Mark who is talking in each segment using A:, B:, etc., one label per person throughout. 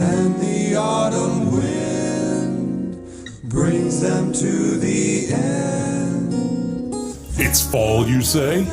A: And the autumn wind brings them to the end.
B: It's fall, you say?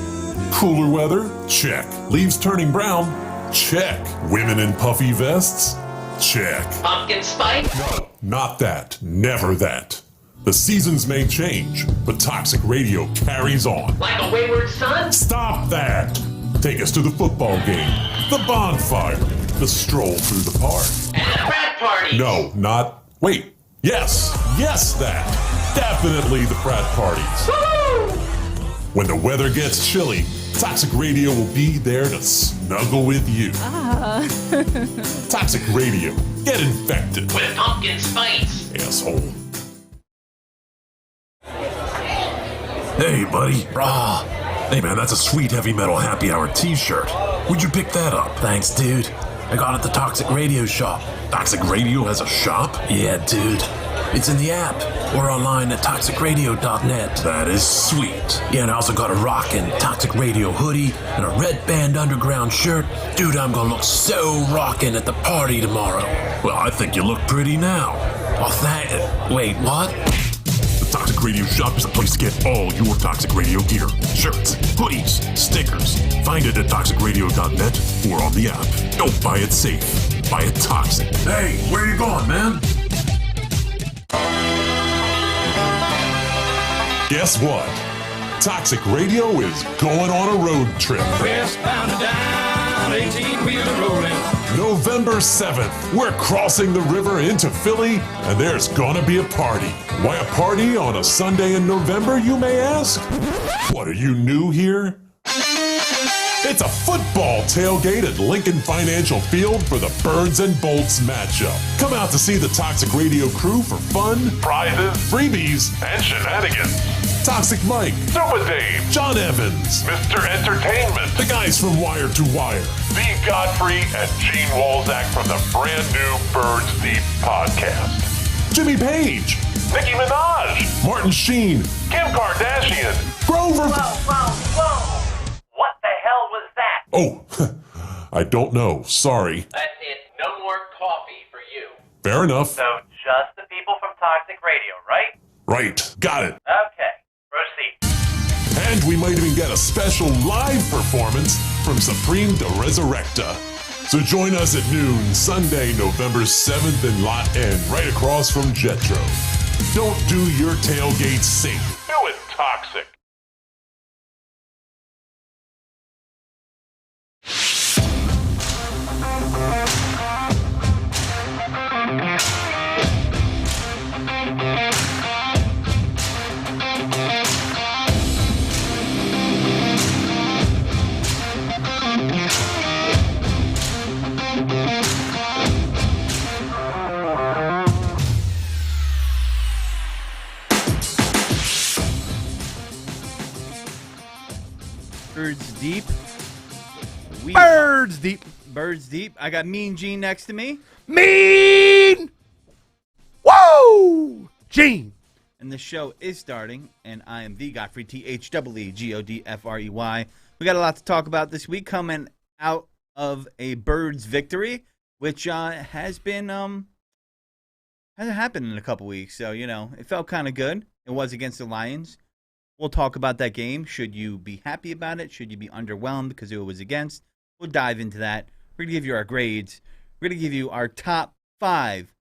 B: Cooler weather? Check. Leaves turning brown? Check. Women in puffy vests? Check.
C: Pumpkin spice?
B: No, not that. Never that. The seasons may change, but Toxic Radio carries on.
C: Like a wayward son?
B: Stop that! Take us to the football game, the bonfire, the stroll through the park.
C: And the frat party?
B: No, not... Wait. Yes, that. Definitely the frat parties.
C: Woo!
B: When the weather gets chilly, Toxic Radio will be there to snuggle with you. Toxic Radio. Get infected.
C: With pumpkin spice.
B: Asshole.
D: Hey, buddy. Rah. Hey, man, that's a sweet heavy metal happy hour t-shirt. Where'd you pick that up?
E: Thanks, dude. I got it at the Toxic Radio shop.
D: Toxic Radio has a shop?
E: Yeah, dude. It's in the app or online at toxicradio.net.
D: That is sweet.
E: Yeah, and I also got a rockin' Toxic Radio hoodie and a Red Band Underground shirt. Dude, I'm gonna look so rockin' at the party tomorrow.
D: Well, I think you look pretty now.
E: Oh, Wait, what?
D: The Toxic Radio shop is a place to get all your Toxic Radio gear. Shirts, hoodies, stickers. Find it at toxicradio.net or on the app. Don't buy it safe. Buy it toxic. Hey, where you going, man?
B: Guess what? Toxic Radio is going on a road trip.
F: Westbound and down, 18-wheeler rolling.
B: November 7th, we're crossing the river into Philly, and there's gonna be a party. Why a party on a Sunday in November, you may ask? What, are you new here? It's a football tailgate at Lincoln Financial Field for the Birds and Bolts matchup. Come out to see the Toxic Radio crew for fun, prizes, freebies, and shenanigans. Toxic Mike, Super Dave, John Evans, Mr. Entertainment, the guys from Wire to Wire, Steve Godfrey, and Gene Walzak from the brand new Birds Deep podcast.
G: Jimmy Page,
B: Nicki Minaj,
G: Martin Sheen,
B: Kim Kardashian,
G: Grover.
C: Whoa. What the hell was that?
G: Oh, I don't know. Sorry.
C: That's it. No more coffee for you.
G: Fair enough.
C: So just the people from Toxic Radio, right?
G: Right. Got it.
C: Okay. Proceed.
G: And we might even get a special live performance from Supreme de Resurrecta. So join us at noon, Sunday, November 7th in Lot N, right across from Jetro. Don't do your tailgate safe.
B: Do it toxic.
H: Birds deep.
I: Birds deep.
H: Birds deep. I got Mean Gene next to me.
I: Mean. Whoa. Gene.
H: And the show is starting, and I am the Godfrey, THEEGODFREY. We got a lot to talk about this week coming out of a Birds victory, which hasn't happened in a couple weeks. So, it felt kind of good. It was against the Lions. We'll talk about that game. Should you be happy about it? Should you be underwhelmed because it was against? We'll dive into that. We're going to give you our grades. We're going to give you our top 5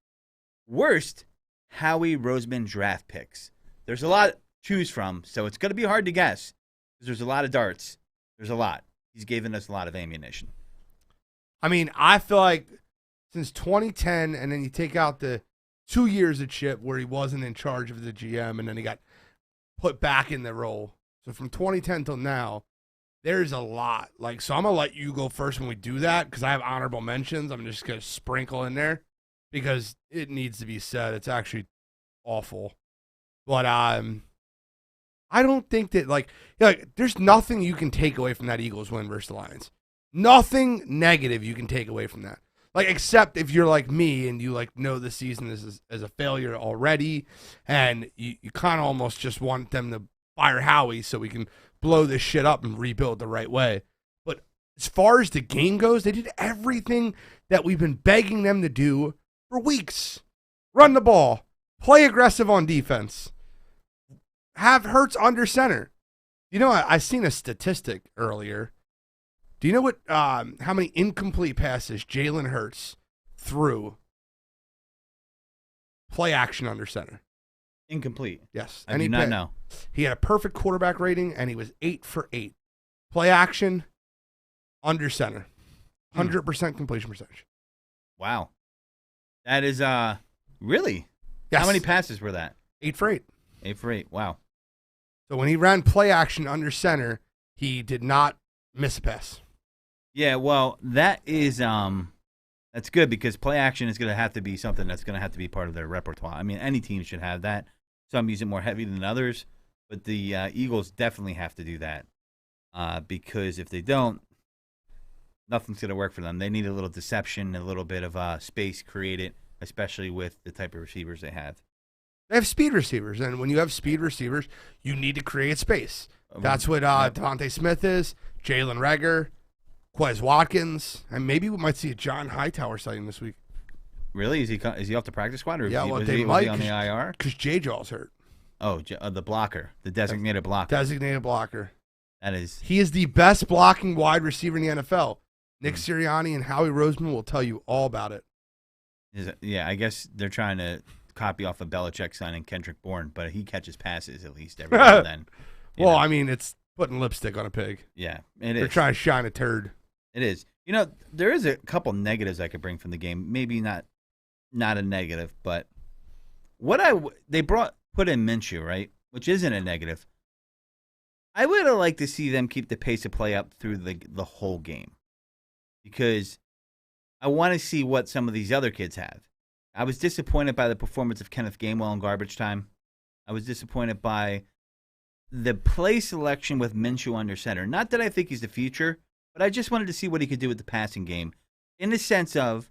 H: worst Howie Roseman draft picks. There's a lot to choose from, so it's going to be hard to guess because there's a lot of darts. There's a lot. He's given us a lot of ammunition.
I: I mean, I feel like since 2010, and then you take out the 2 years of Chip where he wasn't in charge of the GM, and then he got put back in the role. So from 2010 till now, there's a lot. So I'm going to let you go first when we do that because I have honorable mentions. I'm just going to sprinkle in there because it needs to be said. It's actually awful. But I don't think that, there's nothing you can take away from that Eagles win versus the Lions. Nothing negative you can take away from that. Except if you're like me and you know the season is as a failure already, and you kind of almost just want them to fire Howie so we can blow this shit up and rebuild the right way. But as far as the game goes, they did everything that we've been begging them to do for weeks. Run the ball. Play aggressive on defense. Have Hurts under center. You know, I seen a statistic earlier. Do you know what? How many incomplete passes Jalen Hurts threw? Play action under center.
H: Incomplete.
I: Yes.
H: I do not know.
I: He had a perfect quarterback rating, and he was 8 for 8. Play action under center. 100% completion percentage.
H: Wow. That is really.
I: Yes.
H: How many passes were that?
I: 8 for 8.
H: 8 for 8. Wow.
I: So when he ran play action under center, he did not miss a pass.
H: Yeah, well, that is that's good because play action is going to have to be something that's going to have to be part of their repertoire. I mean, any team should have that. Some use it more heavy than others, but the Eagles definitely have to do that because if they don't, nothing's going to work for them. They need a little deception, a little bit of space created, especially with the type of receivers they have.
I: They have speed receivers, and when you have speed receivers, you need to create space. That's what Devontae Smith is, Jalen Reagor, Quez Watkins, and maybe we might see a John Hightower sighting this week.
H: Really? Is he off the practice squad, or
I: yeah,
H: was he on the IR?
I: Because J-Jaw's hurt.
H: Oh, the blocker, the designated blocker.
I: Designated blocker.
H: That is.
I: He is the best blocking wide receiver in the NFL. Nick Sirianni and Howie Roseman will tell you all about it.
H: Yeah, I guess they're trying to copy off of Belichick signing Kendrick Bourne, but he catches passes at least every now and then.
I: Well, I mean, it's putting lipstick on a pig.
H: Yeah, it is.
I: They're trying to shine a turd.
H: It is. You know, there is a couple negatives I could bring from the game. Maybe not a negative, but they put in Minshew, right? Which isn't a negative. I would have liked to see them keep the pace of play up through the whole game because I want to see what some of these other kids have. I was disappointed by the performance of Kenneth Gainwell in garbage time. I was disappointed by the play selection with Minshew under center. Not that I think he's the future, but I just wanted to see what he could do with the passing game in the sense of,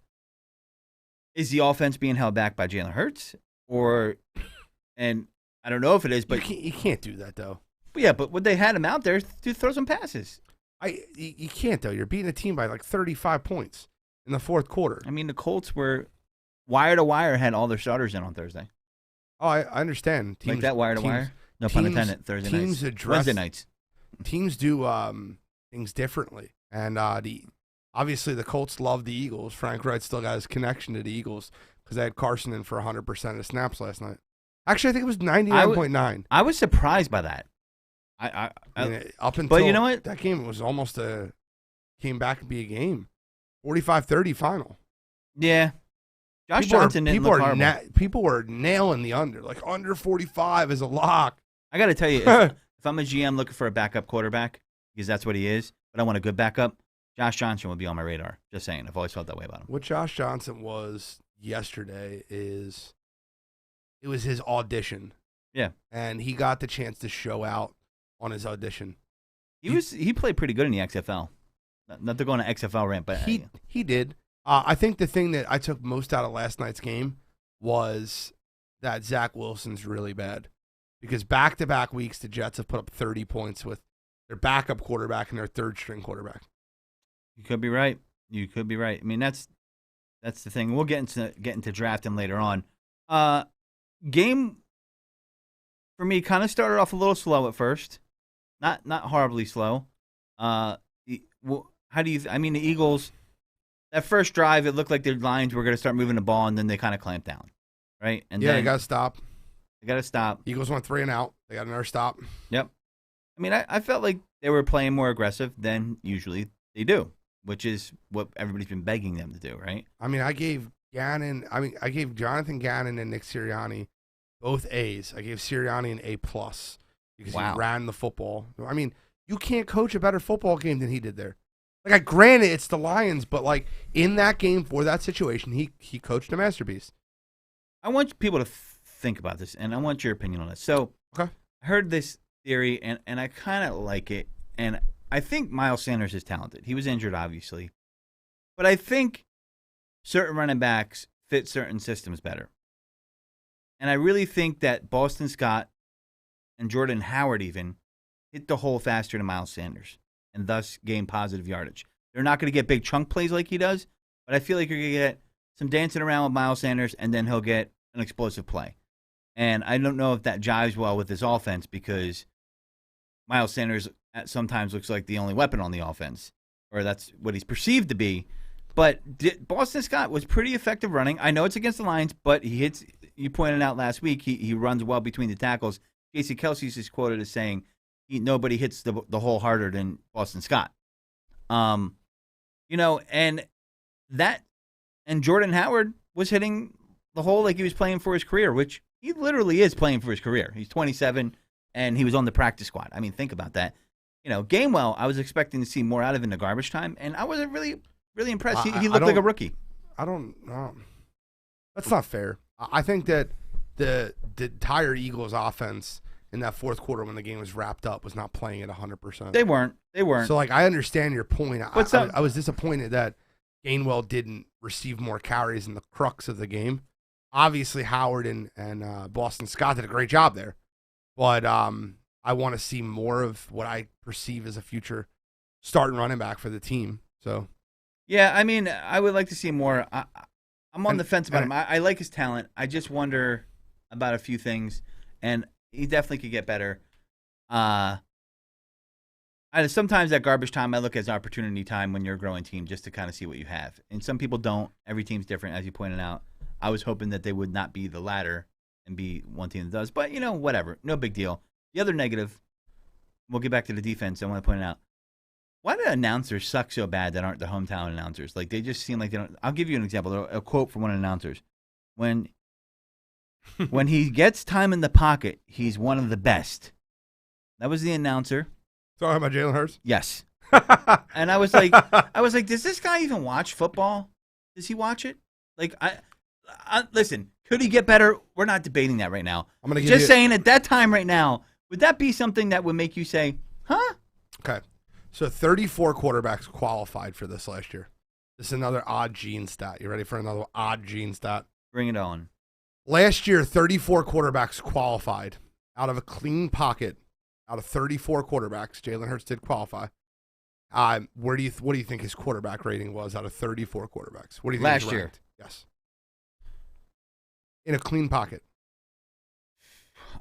H: is the offense being held back by Jalen Hurts? And I don't know if it is, but
I: you can't do that, though.
H: Yeah, but when they had him out there to throw some passes.
I: You can't, though. You're beating a team by like 35 points in the fourth quarter.
H: I mean, the Colts were wire to wire, had all their starters in on Thursday.
I: Oh, I understand.
H: Teams, like that wire to wire? No pun intended. Thursday nights. Wednesday nights.
I: Teams do things differently. And obviously the Colts love the Eagles. Frank Wright still got his connection to the Eagles because they had Carson in for 100% of snaps last night. Actually, I think it was 99.9.
H: I was surprised by that.
I: Up until
H: but you know what?
I: That game was almost came back to be a game. 45-30 final.
H: Yeah. Josh Johnson didn't look horrible.
I: People were nailing the under. Like, under 45 is a lock.
H: I got to tell you, if I'm a GM looking for a backup quarterback, because that's what he is, but I want a good backup, Josh Johnson would be on my radar. Just saying. I've always felt that way about him.
I: What Josh Johnson was yesterday it was his audition.
H: Yeah.
I: And he got the chance to show out on his audition.
H: He played pretty good in the XFL. Not to go on an XFL rant, but
I: he did. I think the thing that I took most out of last night's game was that Zach Wilson's really bad. Because back-to-back weeks, the Jets have put up 30 points with their backup quarterback and their third-string quarterback.
H: You could be right. I mean, that's the thing. We'll get into drafting later on. Game for me kind of started off a little slow at first, not horribly slow. How do you? I mean, the Eagles. That first drive, it looked like their Lions were going to start moving the ball, and then they kind of clamped down, right? And
I: they got to stop.
H: They got to stop.
I: Eagles went 3 and out. They got another stop.
H: Yep. I mean, I felt like they were playing more aggressive than usually they do, which is what everybody's been begging them to do, right?
I: I mean, I gave Jonathon Gannon and Nick Sirianni both A's. I gave Sirianni an A+ because he ran the football. I mean, you can't coach a better football game than he did there. Like, granted, it's the Lions, but like in that game for that situation, he coached a masterpiece.
H: I want people to think about this, and I want your opinion on this. So,
I: okay.
H: I heard this theory, and I kind of like it, and I think Miles Sanders is talented. He was injured, obviously, but I think certain running backs fit certain systems better. And I really think that Boston Scott and Jordan Howard even hit the hole faster than Miles Sanders and thus gain positive yardage. They're not going to get big chunk plays like he does, but I feel like you're going to get some dancing around with Miles Sanders, and then he'll get an explosive play. And I don't know if that jives well with his offense because Miles Sanders sometimes looks like the only weapon on the offense, or that's what he's perceived to be. But Boston Scott was pretty effective running. I know it's against the Lions, but he hits. You pointed out last week he runs well between the tackles. Casey Kelsey's is quoted as saying nobody hits the hole harder than Boston Scott. And Jordan Howard was hitting the hole like he was playing for his career, which he literally is playing for his career. He's 27, and he was on the practice squad. I mean, think about that. Gainwell, I was expecting to see more out of in the garbage time, and I wasn't really impressed. He looked like a rookie.
I: I don't know. That's not fair. I think that the entire Eagles offense in that fourth quarter when the game was wrapped up was not playing at 100%.
H: They weren't.
I: So, I understand your point. I was disappointed that Gainwell didn't receive more carries in the crux of the game. Obviously, Howard and Boston Scott did a great job there. But I want to see more of what I perceive as a future starting running back for the team. So,
H: yeah, I mean, I would like to see more. I'm on the fence about him. I like his talent. I just wonder about a few things, and he definitely could get better. Sometimes at garbage time, I look at as opportunity time when you're a growing team just to kind of see what you have. And some people don't. Every team's different, as you pointed out. I was hoping that they would not be the latter and be one team that does. But, whatever. No big deal. The other negative, we'll get back to the defense. I want to point it out. Why do announcers suck so bad that aren't the hometown announcers? Like, they just seem like they don't. I'll give you an example. A quote from one of the announcers. When he gets time in the pocket, he's one of the best. That was the announcer.
I: Talking about Jalen Hurts?
H: Yes. And I was like, does this guy even watch football? Does he watch it? Like, listen, could he get better? We're not debating that right now.
I: I'm gonna
H: just saying at that time right now, would that be something that would make you say, huh?
I: Okay. So 34 quarterbacks qualified for this last year. This is another odd gene stat. You ready for another odd gene stat?
H: Bring it on.
I: Last year, 34 quarterbacks qualified out of a clean pocket. Out of 34 quarterbacks, Jalen Hurts did qualify. What do you think his quarterback rating was out of 34 quarterbacks? What do you think
H: last year?
I: Yes. In a clean pocket.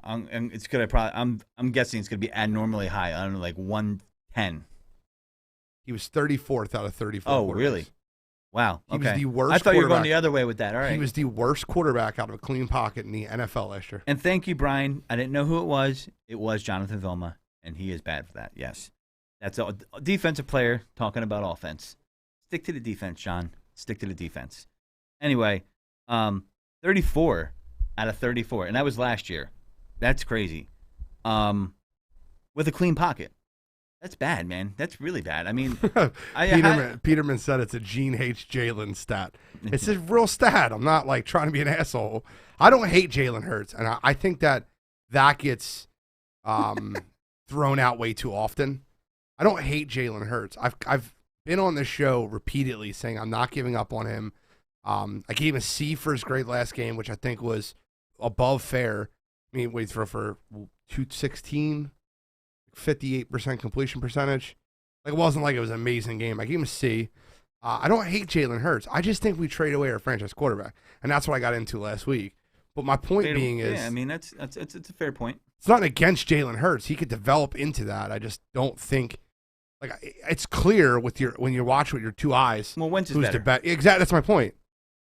H: It's gonna probably. I'm guessing it's gonna be abnormally high. I don't know, like 110.
I: He was 34th out of 34.
H: Oh, really? Wow.
I: He was the worst.
H: I thought you were going the other way with that. All right.
I: He was the worst quarterback out of a clean pocket in the NFL last year.
H: And thank you, Brian. I didn't know who it was. It was Jonathan Vilma, and he is bad for that. Yes. That's a defensive player talking about offense. Stick to the defense, John. Stick to the defense. Anyway, 34 out of 34, and that was last year. That's crazy. With a clean pocket. That's bad, man. That's really bad. I mean,
I: Peterman said it's a Gene hates Jalen stat. It's a real stat. I'm not like trying to be an asshole. I don't hate Jalen Hurts, and I think that gets thrown out way too often. I don't hate Jalen Hurts. I've been on this show repeatedly saying I'm not giving up on him. I gave him a C for his great last game, which I think was above fair. I mean, wait for 216. 58% completion percentage. Like, it wasn't like it was an amazing game. I gave him a C. I don't hate Jalen Hurts. I just think we trade away our franchise quarterback, and that's what I got into last week. But my point being is,
H: I mean, it's a fair point.
I: It's not against Jalen Hurts. He could develop into that. I just don't think it's clear when you watch with your two eyes.
H: Well, Wentz is better.
I: Exactly. That's my point.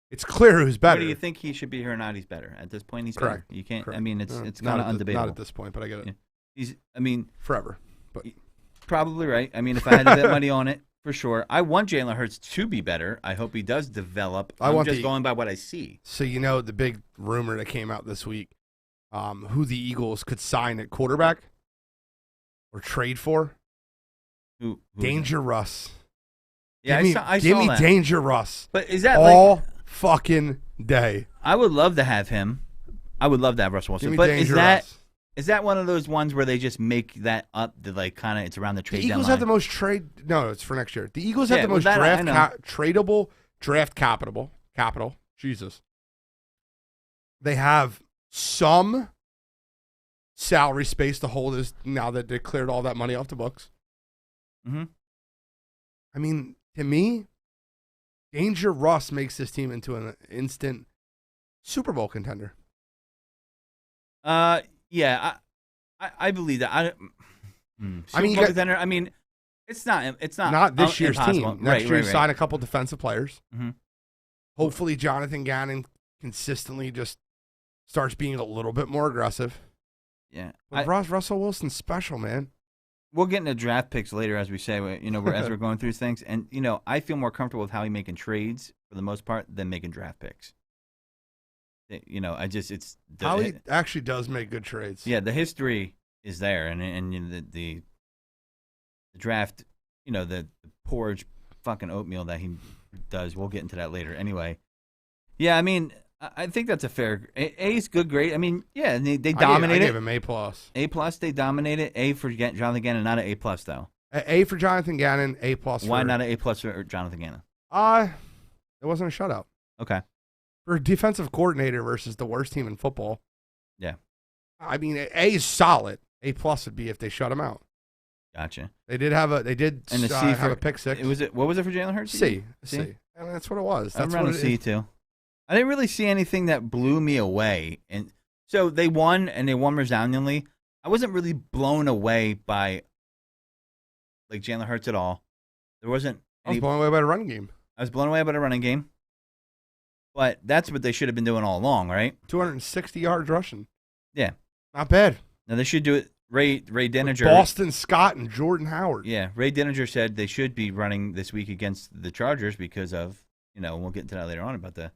I: It's clear who's better.
H: Whether you think he should be here or not, he's better. At this point, he's
I: correct.
H: Better. You can't.
I: Correct.
H: I mean, it's kind of undebatable.
I: Not at this point, but I get it.
H: Yeah.
I: Forever. But
H: probably right. I mean, if I had to bet money on it, for sure. I want Jalen Hurts to be better. I hope he does develop. I'm just going by what I see.
I: So, the big rumor that came out this week, who the Eagles could sign at quarterback or trade for?
H: Who
I: Danger Russ.
H: Yeah, I saw
I: give me
H: that.
I: Danger Russ.
H: But is that
I: all fucking day?
H: I would love to have him. I would love to have Russell Wilson.
I: Give me
H: But
I: Danger Russ.
H: Is that one of those ones where they just make that up? That it's around the trade
I: deadline? The Eagles have the most trade. No, it's for next year. The Eagles have the most tradable draft capital. Jesus. They have some salary space to hold now that they cleared all that money off the books.
H: Mm-hmm.
I: I mean, to me, Danger Russ makes this team into an instant Super Bowl contender.
H: Yeah, I believe that.
I: I mean,
H: contender. I mean, it's not
I: this year's
H: impossible.
I: team. Next year,
H: right.
I: sign a couple defensive players.
H: Mm-hmm.
I: Hopefully, Jonathon Gannon consistently just starts being a little bit more aggressive.
H: Yeah,
I: but Russell Wilson's special, man.
H: We'll get into draft picks later, as we say. As we're going through things, and I feel more comfortable with Howie making trades for the most part than making draft picks.
I: Howie actually does make good trades.
H: Yeah, the history is there, and the draft, the porridge fucking oatmeal that he does. We'll get into that later. Anyway, yeah, I mean, I think that's a fair. A is good grade. I mean, yeah, they dominated.
I: I gave him A+.
H: A+, they dominated. A for Jonathon Gannon, not an A+, though.
I: A for Jonathon Gannon, A+.
H: Why not an A+ for Jonathon Gannon?
I: It wasn't a shutout.
H: Okay.
I: For a defensive coordinator versus the worst team in football.
H: Yeah.
I: I mean, A is solid. A+ would be if they shut him out.
H: Gotcha.
I: They did have a pick six.
H: What was it for Jalen Hurts?
I: C. And that's what it was. That's
H: around
I: what
H: a C too. I didn't really see anything that blew me away, and so they won, and they won resoundingly. I wasn't really blown away by like Jalen Hurts at all. There wasn't.
I: I was blown away by the running game.
H: I was blown away by the running game, but that's what they should have been doing all along, right?
I: 260 yards rushing.
H: Yeah,
I: not bad.
H: Now they should do it. Ray Denninger,
I: Boston Scott, and Jordan Howard.
H: Yeah, Ray Denninger said they should be running this week against the Chargers because of we'll get into that later on about their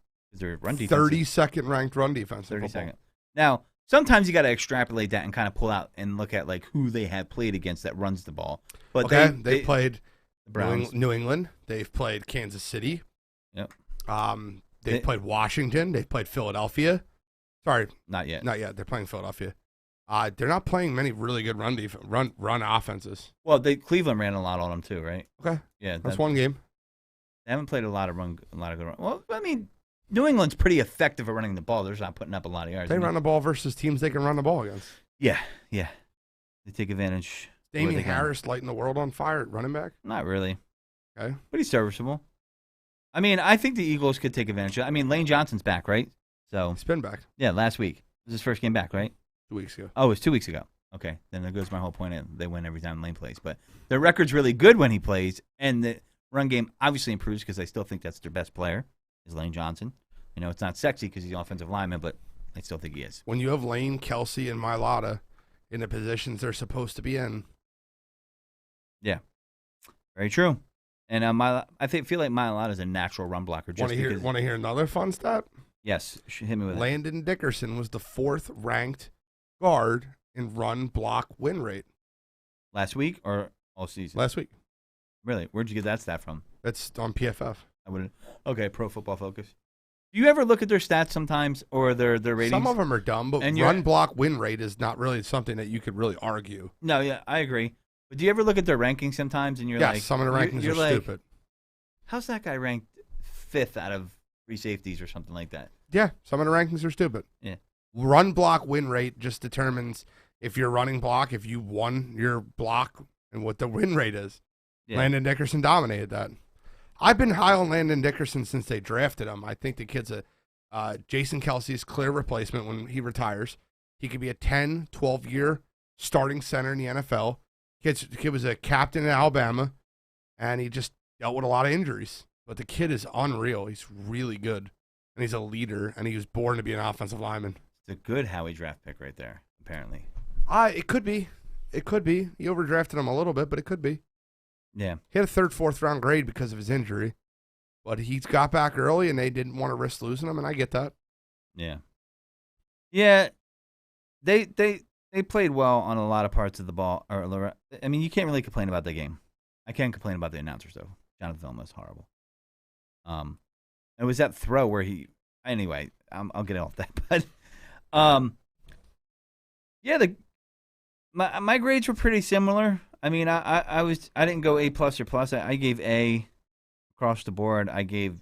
H: run defense.
I: 32nd ranked run defense.
H: 32nd. Now, sometimes you got to extrapolate that and kind of pull out and look at like who they have played against that runs the ball. But
I: they played New England. They've played Kansas City.
H: Yep.
I: They've played Washington. They've played Philadelphia. Sorry,
H: not yet.
I: Not yet. They're playing Philadelphia. They're not playing many really good run offenses.
H: Well, Cleveland ran a lot on them too, right?
I: Okay.
H: Yeah,
I: that's one game.
H: They haven't played a lot of good run. Well, I mean, New England's pretty effective at running the ball. They're just not putting up a lot of yards.
I: They run the ball versus teams they can run the ball against.
H: Yeah. They take advantage.
I: Damian Harris lighting the world on fire at running back?
H: Not really.
I: Okay.
H: But he's serviceable. I mean, I think the Eagles could take advantage of it. I mean, Lane Johnson's back, right? So
I: he's been back.
H: Yeah, last week. It was his first game back, right?
I: 2 weeks ago.
H: Oh, it was 2 weeks ago. Okay. Then there goes my whole point. They win every time Lane plays. But their record's really good when he plays, and the run game obviously improves because I still think that's their best player is Lane Johnson. It's not sexy because he's the offensive lineman, but I still think he is.
I: When you have Lane, Kelsey, and Mailata in the positions they're supposed to be in.
H: Yeah. Very true. And I feel like Mailata is a natural run blocker.
I: Want to hear another fun stat?
H: Yes. Hit me with it.
I: Landon Dickerson was the 4th ranked guard in run block win rate.
H: Last week or all season?
I: Last week.
H: Really? Where'd you get that stat from?
I: That's on PFF.
H: Okay, Pro Football Focus. Do you ever look at their stats sometimes or their ratings?
I: Some of them are dumb, but run block win rate is not really something that you could really argue.
H: No, yeah, I agree. But do you ever look at their rankings sometimes and you're like...
I: some of the rankings are stupid.
H: How's that guy ranked 5th out of 3 safeties or something like that?
I: Yeah, some of the rankings are stupid.
H: Yeah.
I: Run block win rate just determines if you're running block, if you won your block, and what the win rate is. Yeah. Landon Dickerson dominated that. I've been high on Landon Dickerson since they drafted him. I think the kid's Jason Kelsey's clear replacement when he retires. He could be a 10, 12-year starting center in the NFL. Kid was a captain in Alabama, and he just dealt with a lot of injuries. But the kid is unreal. He's really good, and he's a leader, and he was born to be an offensive lineman.
H: It's a good Howie draft pick right there, apparently.
I: It could be. It could be. He overdrafted him a little bit, but it could be.
H: Yeah.
I: He had a 3rd, 4th round grade because of his injury. But he got back early, and they didn't want to risk losing him, and I get that.
H: Yeah. Yeah. They played well on a lot of parts of the ball. I mean, you can't really complain about the game. I can't complain about the announcers, though. Jonathan Vilma is horrible. It was that throw where he... Anyway, I'll get off that. But, yeah, my grades were pretty similar. I mean, I didn't go A+ or plus. I gave A across the board. I gave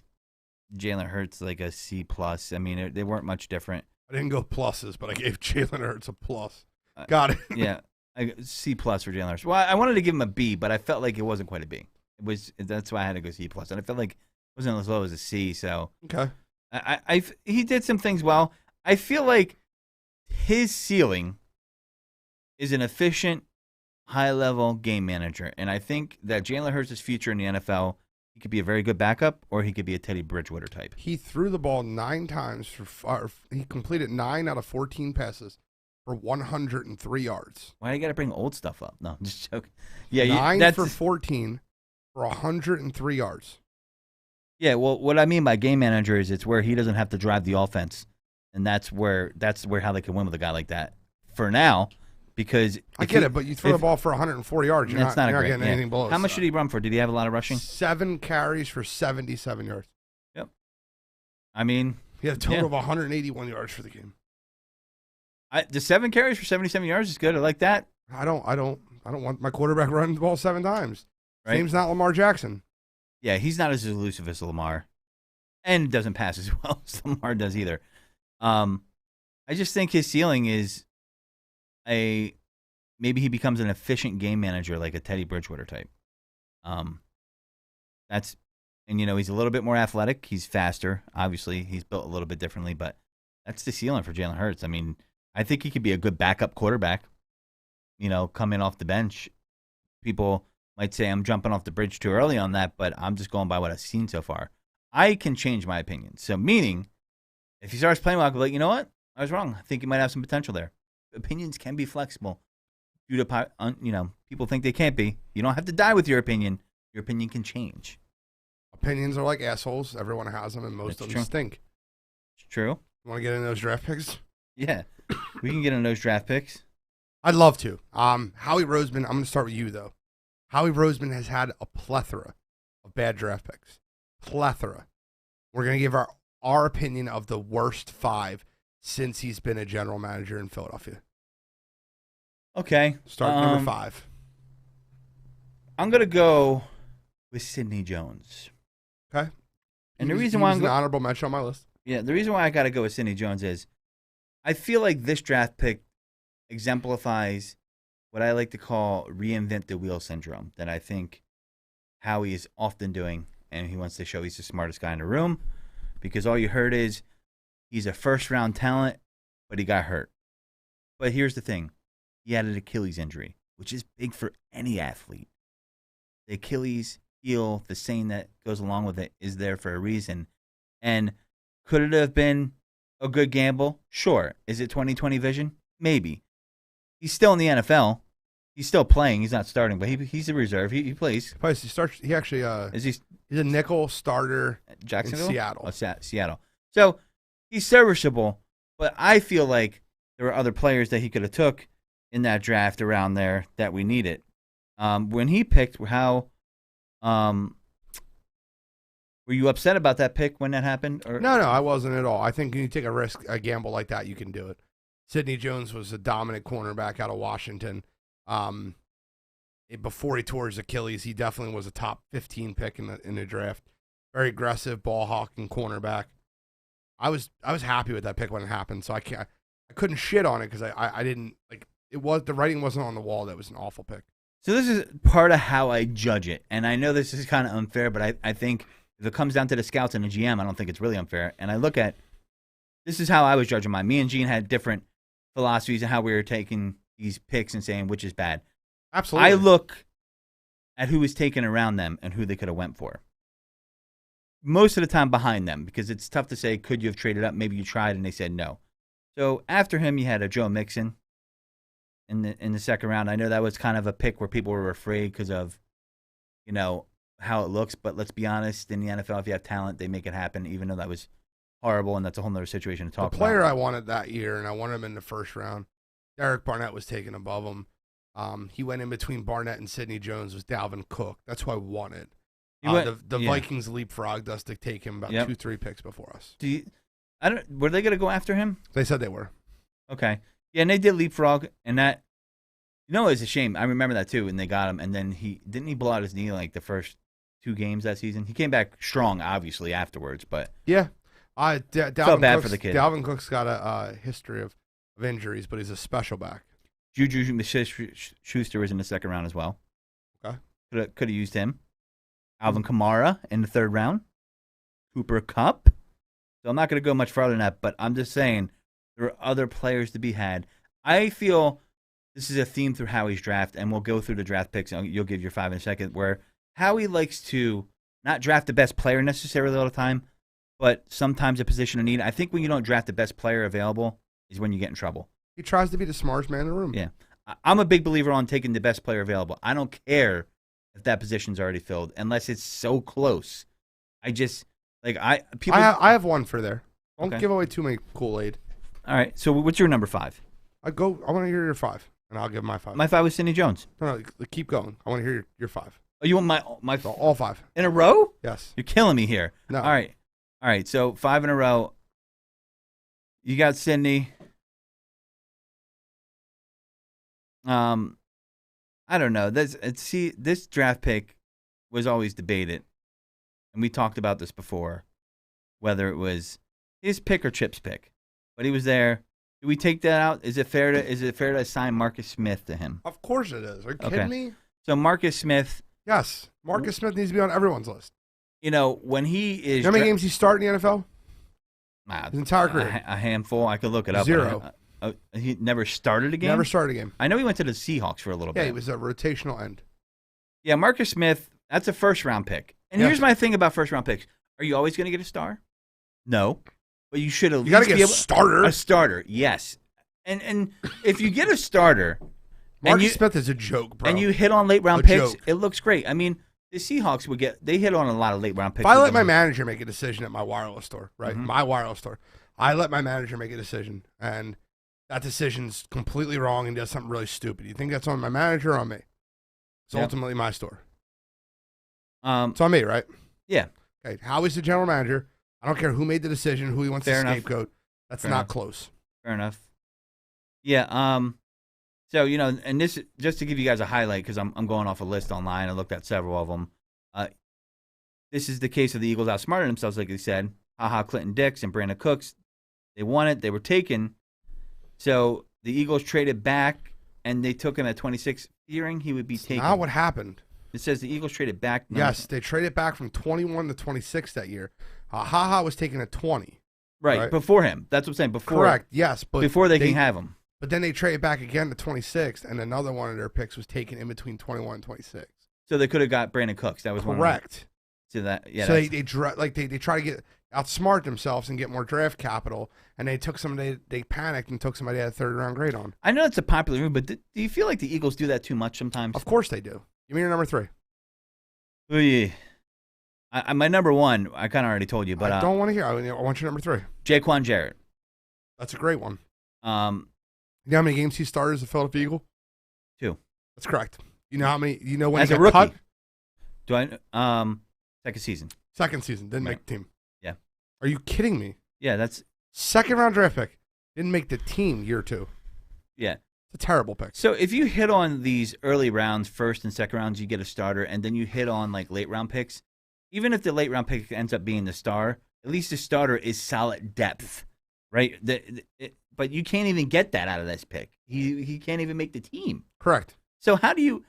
H: Jalen Hurts like a C+. I mean, they weren't much different.
I: I didn't go pluses, but I gave Jalen Hurts a plus. Got it.
H: Yeah, C+ for Jalen Hurts. Well, I wanted to give him a B, but I felt like it wasn't quite a B. That's why I had to go C+. And I felt like it wasn't as low as a C. So
I: Okay.
H: he did some things well. I feel like his ceiling is an efficient, high-level game manager. And I think that Jalen Hurts' future in the NFL, he could be a very good backup, or he could be a Teddy Bridgewater type.
I: He threw the ball 9 times he completed 9 out of 14 passes for 103 yards.
H: Why do you got to bring old stuff up? No, I'm just joking. Yeah,
I: 9 for 14 for 103 yards.
H: Yeah, well, what I mean by game manager is it's where he doesn't have to drive the offense, and that's where how they can win with a guy like that. For now, because
I: I get it, but you throw the ball for 104 yards, you're not getting anything below.
H: How much did he run for? Did he have a lot of rushing?
I: 7 carries for 77 yards.
H: Yep. I mean,
I: he had a total of 181 yards for the game.
H: The 7 carries for 77 yards is good. I like that.
I: I don't want my quarterback running the ball 7 times.
H: Right?
I: Name's not Lamar Jackson.
H: Yeah, he's not as elusive as Lamar, and doesn't pass as well as Lamar does either. I just think his ceiling is maybe he becomes an efficient game manager like a Teddy Bridgewater type. He's a little bit more athletic. He's faster. Obviously, he's built a little bit differently, but that's the ceiling for Jalen Hurts. I mean, I think he could be a good backup quarterback. Coming off the bench. People might say I'm jumping off the bridge too early on that, but I'm just going by what I've seen so far. I can change my opinion. So meaning, if he starts playing well, I'll be like, you know what? I was wrong. I think he might have some potential there. Opinions can be flexible. Due to, people think they can't be. You don't have to die with your opinion. Your opinion can change.
I: Opinions are like assholes. Everyone has them, and most of them stink.
H: It's true.
I: You want to get in those draft picks?
H: Yeah. We can get in those draft picks.
I: I'd love to. Howie Roseman, I'm going to start with you, though. Howie Roseman has had a plethora of bad draft picks. Plethora. We're going to give our opinion of the worst 5 since he's been a general manager in Philadelphia.
H: Okay.
I: Start number 5.
H: I'm going to go with Sidney Jones.
I: Okay.
H: And the reason why
I: I'm an honorable mention on my list.
H: Yeah, the reason why I got to go with Sidney Jones is I feel like this draft pick exemplifies what I like to call reinvent the wheel syndrome that I think Howie is often doing, and he wants to show he's the smartest guy in the room because all you heard is he's a first-round talent, but he got hurt. But here's the thing. He had an Achilles injury, which is big for any athlete. The Achilles heel, the saying that goes along with it, is there for a reason. And could it have been a good gamble? Sure. Is it 20/20 vision? Maybe. He's still in the NFL. He's still playing. He's not starting, but he's a reserve. He plays.
I: He starts. He actually he's a nickel starter
H: Jacksonville?
I: in Seattle.
H: Oh, Seattle. So he's serviceable, but I feel like there were other players that he could have took in that draft around there that we needed. When he picked, were you upset about that pick when that happened? Or?
I: No, I wasn't at all. I think when you take a gamble like that, you can do it. Sidney Jones was a dominant cornerback out of Washington. Before he tore his Achilles, he definitely was a top 15 pick in the draft. Very aggressive, ball hawking cornerback. I was happy with that pick when it happened, so I couldn't shit on it because I didn't like it. Was the writing wasn't on the wall? That was an awful pick.
H: So this is part of how I judge it, and I know this is kind of unfair, but I think if it comes down to the scouts and the GM, I don't think it's really unfair. And I look at this is how I was judging mine. Me and Gene had different philosophies and how we were taking these picks and saying which is bad.
I: Absolutely.
H: I look at who was taken around them and who they could have went for. Most of the time behind them, because it's tough to say, could you have traded up? Maybe you tried and they said no. So after him, you had a Joe Mixon in the second round. I know that was kind of a pick where people were afraid because of, how it looks. But let's be honest, in the NFL, if you have talent, they make it happen, even though that was horrible, and that's a whole other situation to talk about.
I: The player I wanted that year, and I wanted him in the first round, Derek Barnett was taken above him. He went in between Barnett and Sidney Jones, was Dalvin Cook. That's who I wanted. The Vikings leapfrogged us to take him about 2-3 picks before us.
H: Were they going to go after him?
I: They said they were.
H: Okay. Yeah, and they did leapfrog, and that, it's a shame. I remember that too, and they got him, and then didn't he blow out his knee like the first 2 games that season? He came back strong, obviously, afterwards, but
I: yeah.
H: Felt bad for the kid.
I: Dalvin Cook's got a history of injuries, but he's a special back.
H: Juju Smith-Schuster was in the second round as well.
I: Okay.
H: Could have used him. Alvin Kamara in the 3rd round. Cooper Kupp. So I'm not going to go much farther than that, but I'm just saying there are other players to be had. I feel this is a theme through Howie's draft, and we'll go through the draft picks, and you'll give your 5 in a second, where Howie likes to not draft the best player necessarily all the time, but sometimes a position of need. I think when you don't draft the best player available is when you get in trouble.
I: He tries to be the smartest man in the room.
H: Yeah. I'm a big believer on taking the best player available. I don't care if that position's already filled, unless it's so close. I have
I: one for there. Don't give away too many Kool-Aid.
H: All right. So what's your number 5?
I: I want to hear your 5, and I'll give my 5.
H: My 5 was Sidney Jones.
I: No, keep going. I want to hear your 5.
H: Oh, you want my
I: all 5
H: in a row?
I: Yes.
H: You're killing me here.
I: No.
H: All right. So 5 in a row. You got Sidney. I don't know. This draft pick was always debated, and we talked about this before, whether it was his pick or Chip's pick. But he was there. Do we take that out? Is it fair to assign Marcus Smith to him?
I: Of course it is. Are you kidding me?
H: So Marcus Smith.
I: Yes, Marcus Smith needs to be on everyone's list.
H: When he is.
I: You know how many games he started in the NFL? His entire career.
H: A handful. I could look it up.
I: 0.
H: He never started a game?
I: Never started a game.
H: I know he went to the Seahawks for a little bit.
I: Yeah, he was a rotational end.
H: Yeah, Marcus Smith, that's a first-round pick. And here's my thing about first-round picks. Are you always going to get a star? No. But you should at least
I: gotta get a starter.
H: A starter, yes. And if you get a starter...
I: Marcus Smith is a joke, bro.
H: And you hit on late-round picks, it looks great. I mean, the Seahawks they hit on a lot of late-round picks.
I: If I let my manager make a decision at my wireless store, right?
H: Mm-hmm.
I: My wireless store. I let my manager make a decision, and that decision's completely wrong and does something really stupid. You think that's on my manager or on me? It's ultimately my store. It's on me, right?
H: Yeah.
I: Okay. Howie's the general manager. I don't care who made the decision, who he wants to scapegoat. That's not close. Fair
H: enough. Yeah. So, and this, just to give you guys a highlight, because I'm going off a list online. I looked at several of them. This is the case of the Eagles outsmarting themselves, like they said. Clinton Dix and Brandon Cooks. They won it. They were taken. So the Eagles traded back, and they took him at 26, fearing he would be taken.
I: Not what happened.
H: It says the Eagles traded back.
I: Yes, they traded back from 21 to 26 that year. Was taken at 20.
H: Right, before him. That's what I'm saying. Before,
I: correct, yes. But
H: before they can have him.
I: But then they traded back again to 26, and another one of their picks was taken in between 21 and 26.
H: So they could have got Brandon Cooks. That was
I: correct.
H: So that, yeah.
I: So they try to get outsmart themselves and get more draft capital, and they took somebody. They panicked and took somebody at a 3rd-round grade on.
H: I know it's a popular move, but do you feel like the Eagles do that too much sometimes?
I: Of course they do. Give me your number 3.
H: Oh yeah. My number 1, I kind of already told you, but
I: I don't want to hear. I want your number 3.
H: Jaquan Jarrett.
I: That's a great one. You know how many games he started as a Philadelphia Eagle?
H: 2.
I: That's correct. You know how many? You know when
H: as
I: he
H: a
I: got
H: rookie?
I: cut?
H: Do I? Second season.
I: Second season didn't make the team.
H: Yeah.
I: Are you kidding me?
H: Yeah, that's
I: 2nd-round draft pick. Didn't make the team year 2.
H: Yeah.
I: It's a terrible pick.
H: So if you hit on these early rounds, 1st and 2nd rounds, you get a starter, and then you hit on like late round picks. Even if the late round pick ends up being the star, at least the starter is solid depth, right? But you can't even get that out of this pick. He can't even make the team.
I: Correct.
H: So how do you?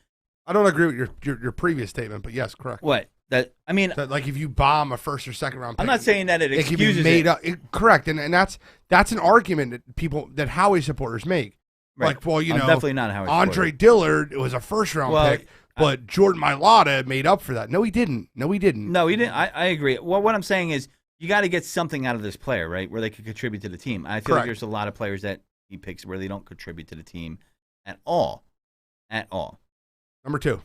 I: I don't agree with your previous statement, but yes, correct.
H: What? That
I: like if you bomb a 1st or 2nd-round pick,
H: I'm not saying that it excuses
I: can be made up. Correct, and that's an argument that Howie supporters make.
H: Right.
I: Like, well,
H: I'm definitely not a Howie
I: Andre
H: supporter.
I: Dillard was a 1st-round pick, but Jordan Mailata made up for that. No, he didn't.
H: No, he didn't. I agree. Well, what I'm saying is you got to get something out of this player, right, where they could contribute to the team. I feel like there's a lot of players that he picks where they don't contribute to the team at all. At all.
I: Number 2.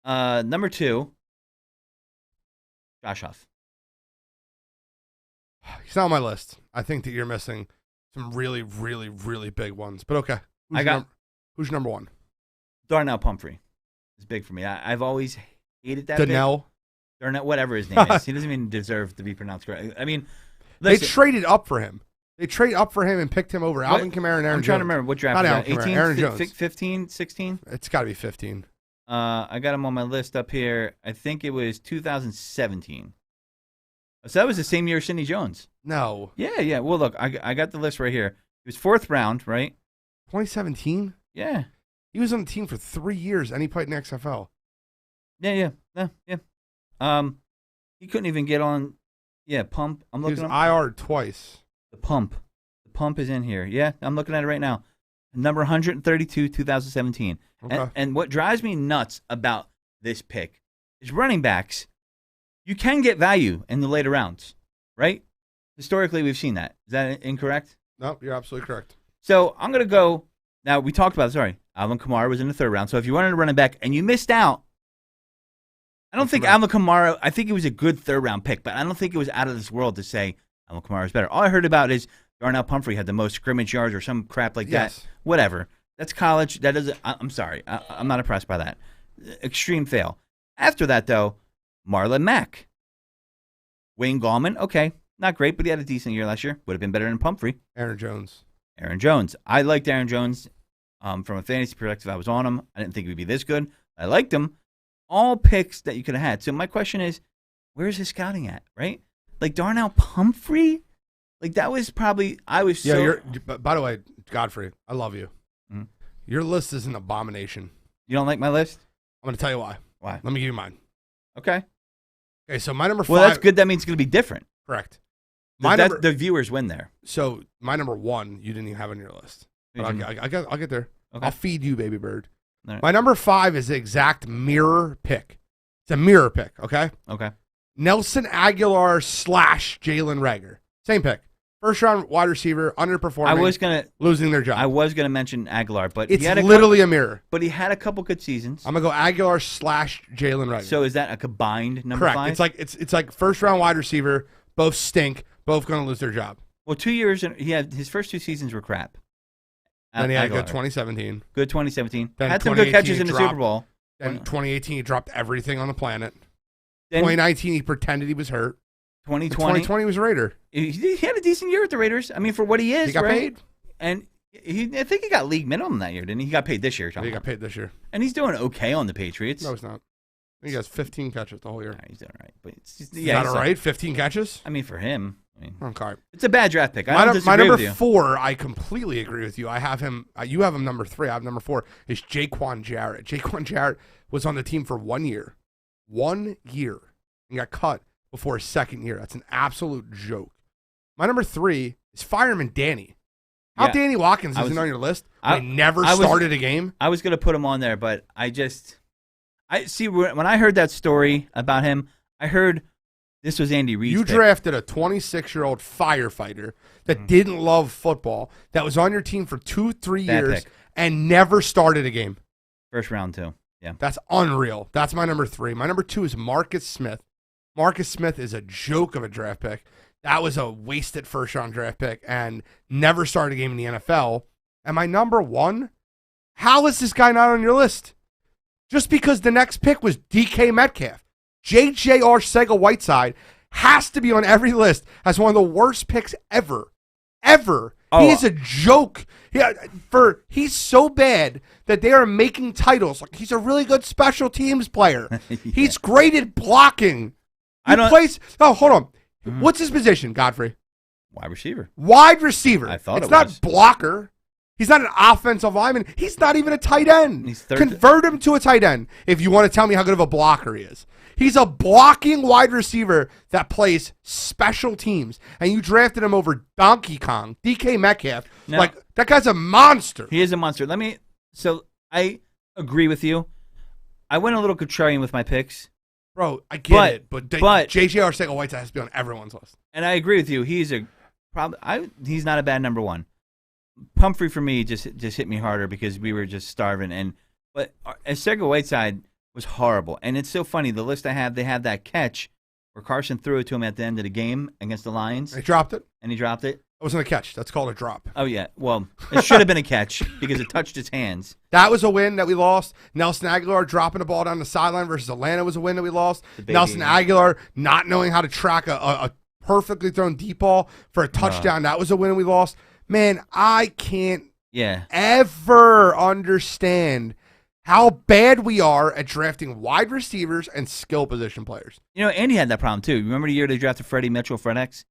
H: Number 2, Josh Huff.
I: He's not on my list. I think that you're missing some really, really, really big ones. But okay. Who's number 1?
H: Darnell Pumphrey is big for me. I've always hated that.
I: Darnell,
H: whatever his name is. He doesn't even deserve to be pronounced correct. I mean,
I: listen, they traded up for him. They traded up for him and picked him over Alvin Kamara and Aaron Jones.
H: I'm trying to remember what draft.
I: Not Alvin Kamara, Aaron Jones.
H: 15, 16?
I: It's got to be 15.
H: I got him on my list up here. I think it was 2017. So that was the same year as Sidney Jones.
I: No.
H: Yeah. Well, look, I got the list right here. He was 4th round, right?
I: 2017?
H: Yeah.
I: He was on the team for 3 years, and he played in the XFL.
H: Yeah. He couldn't even get on. Yeah, pump. I'm
I: He was
H: looking.
I: IR twice.
H: The pump. The pump is in here. Yeah, I'm looking at it right now. Number 132, 2017.
I: Okay.
H: And what drives me nuts about this pick is running backs. You can get value in the later rounds, right? Historically, we've seen that. Is that incorrect?
I: No, you're absolutely correct.
H: So I'm going to go. Now, we talked about it. Sorry. Alvin Kamara was in the third round. So if you wanted a running back and you missed out, I don't think Alvin Kamara, I think it was a good third round pick, but I don't think it was out of this world to say Alvin Kamara is better. All I heard about is Darnell Pumphrey had the most scrimmage yards or some crap like that. Whatever. That's college. That doesn't. I'm sorry. I'm not impressed by that. Extreme fail. After that, though, Marlon Mack. Wayne Gallman, okay. Not great, but he had a decent year last year. Would have been better than Pumphrey.
I: Aaron Jones.
H: I liked Aaron Jones. From a fantasy perspective, I was on him. I didn't think he would be this good. I liked him. All picks that you could have had. So my question is, where's his scouting at, right? Like Darnell Pumphrey? Like that was probably, I was so.
I: Yeah, by the way, Godfrey, I love you.
H: Mm-hmm.
I: Your list is an abomination.
H: You don't like my list?
I: I'm going to tell you why.
H: Why?
I: Let me give you mine.
H: Okay.
I: Okay, so my number 5.
H: Well, that's good. That means it's going to be different.
I: Correct.
H: The viewers win there.
I: So my number 1, you didn't even have on your list. But I'll get there.
H: Okay.
I: I'll feed you, baby bird.
H: Right.
I: My number 5 is the exact mirror pick. It's a mirror pick, okay?
H: Okay.
I: Nelson Aguilar / Jalen Reagor. Same pick. First round wide receiver, underperforming. Losing their job.
H: I was gonna mention Aguilar, but
I: it's literally a mirror.
H: But he had a couple good seasons.
I: I'm gonna go Aguilar / Jalen Reagor.
H: So is that a combined number
I: Correct.
H: 5?
I: It's like first round wide receiver. Both stink. Both gonna lose their job.
H: Well, 2 years. He had his first 2 seasons were crap.
I: Then he had a good 2017.
H: Good 2017.
I: Then
H: had some good catches in the Super Bowl.
I: Then 2018 he dropped everything on the planet.
H: Then
I: 2019 he pretended he was hurt.
H: 2020
I: he was a Raider.
H: He had a decent year with the Raiders. I mean, for what he is,
I: he got paid.
H: And I think he got league minimum that year, didn't he? He got paid this year.
I: He got paid this year.
H: And he's doing okay on the Patriots.
I: No, he's not. He has 15 catches the whole year.
H: Nah, he's doing all right. But it's just,
I: not all right? 15 catches?
H: I mean, for him.
I: Okay.
H: It's a bad draft pick.
I: My number 4, I completely agree with you. I have him. You have him number 3. I have number 4. Is Jaquan Jarrett. Jaquan Jarrett was on the team for 1 year. 1 year. And got cut before his second year. That's an absolute joke. My number 3 is Fireman Danny. How Danny Watkins isn't on your list? I never started a game.
H: I was going to put him on there, but I see when I heard that story about him, I heard this was Andy Reid's
I: You
H: pick.
I: drafted a 26-year-old firefighter that didn't love football, that was on your team for 2-3 years, and never started a game.
H: First round, too. Yeah.
I: That's unreal. That's my number 3. My number 2 is Marcus Smith. Marcus Smith is a joke of a draft pick. That was a wasted first-round draft pick and never started a game in the NFL. And my number 1, how is this guy not on your list? Just because the next pick was DK Metcalf. J.J. Arcega-Whiteside has to be on every list as one of the worst picks ever. Ever.
H: Oh.
I: He is a joke. He's so bad that they are making titles. Like, he's a really good special teams player. He's great at blocking. Hold on. What's his position, Godfrey?
H: Wide receiver.
I: Wide receiver.
H: I thought
I: it's not blocker. He's not an offensive lineman. He's not even a tight end. Convert him to a tight end if you want to tell me how good of a blocker he is. He's a blocking wide receiver that plays special teams, and you drafted him over Donkey Kong, DK Metcalf.
H: No.
I: Like, that guy's a monster.
H: He is a monster. So I agree with you. I went a little contrarian with my picks.
I: Bro, I get it, but J.J. Arcega-Whiteside has to be on everyone's list.
H: And I agree with you. He's he's not a bad number 1. Pumphrey for me just hit me harder because we were just starving. But Arcega-Whiteside was horrible. And it's so funny. The list I have, they have that catch where Carson threw it to him at the end of the game against the Lions.
I: He dropped it.
H: It
I: wasn't a catch. That's called a drop.
H: Oh, yeah. Well, it should have been a catch because it touched his hands.
I: That was a win that we lost. Nelson Aguilar dropping the ball down the sideline versus Atlanta was a win that we lost. Nelson Aguilar not knowing how to track a perfectly thrown deep ball for a touchdown. That was a win we lost. Man, I can't ever understand how bad we are at drafting wide receivers and skill position players.
H: You know, Andy had that problem, too. Remember the year they drafted Freddie Mitchell, Fred X?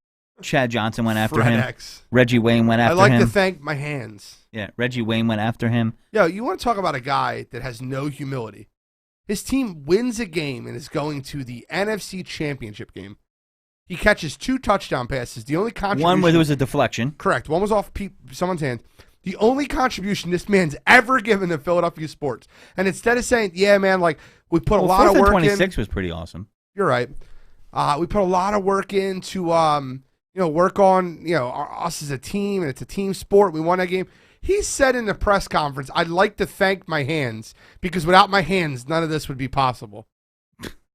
H: Chad Johnson went after him.
I: X.
H: Reggie Wayne went after him.
I: I like to thank my hands.
H: Yeah, Reggie Wayne went after him.
I: Yo, you want to talk about a guy that has no humility. His team wins a game and is going to the NFC Championship game. He catches 2 touchdown passes. The only contribution...
H: One where there was a deflection.
I: Correct. One was off someone's hand. The only contribution this man's ever given to Philadelphia sports. And instead of saying, yeah, man, like, we put a lot of work in...
H: 26 was pretty awesome.
I: You're right. We put a lot of work into, work on, us as a team, and it's a team sport. We won that game. He said in the press conference, I'd like to thank my hands, because without my hands, none of this would be possible.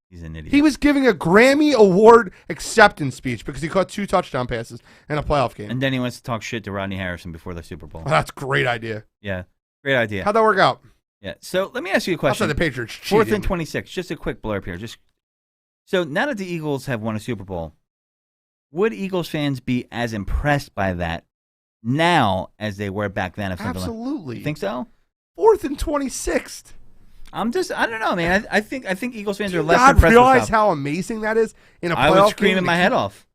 H: He's an idiot.
I: He was giving a Grammy Award acceptance speech because he caught 2 touchdown passes in a playoff game.
H: And then he wants to talk shit to Rodney Harrison before the Super Bowl.
I: Oh, that's a great idea.
H: Yeah, great idea.
I: How'd that work out?
H: Yeah, so let me ask you a question.
I: Outside the Patriots
H: Fourth
I: cheating.
H: and 26, just a quick blurb here. So now that the Eagles have won a Super Bowl, would Eagles fans be as impressed by that now as they were back then?
I: Absolutely.
H: You think so?
I: 4th and 26th.
H: I don't know, man. I think Eagles fans are
I: Do
H: less
I: you
H: impressed.
I: realize how amazing that is in a playoff game?
H: I was screaming my head off.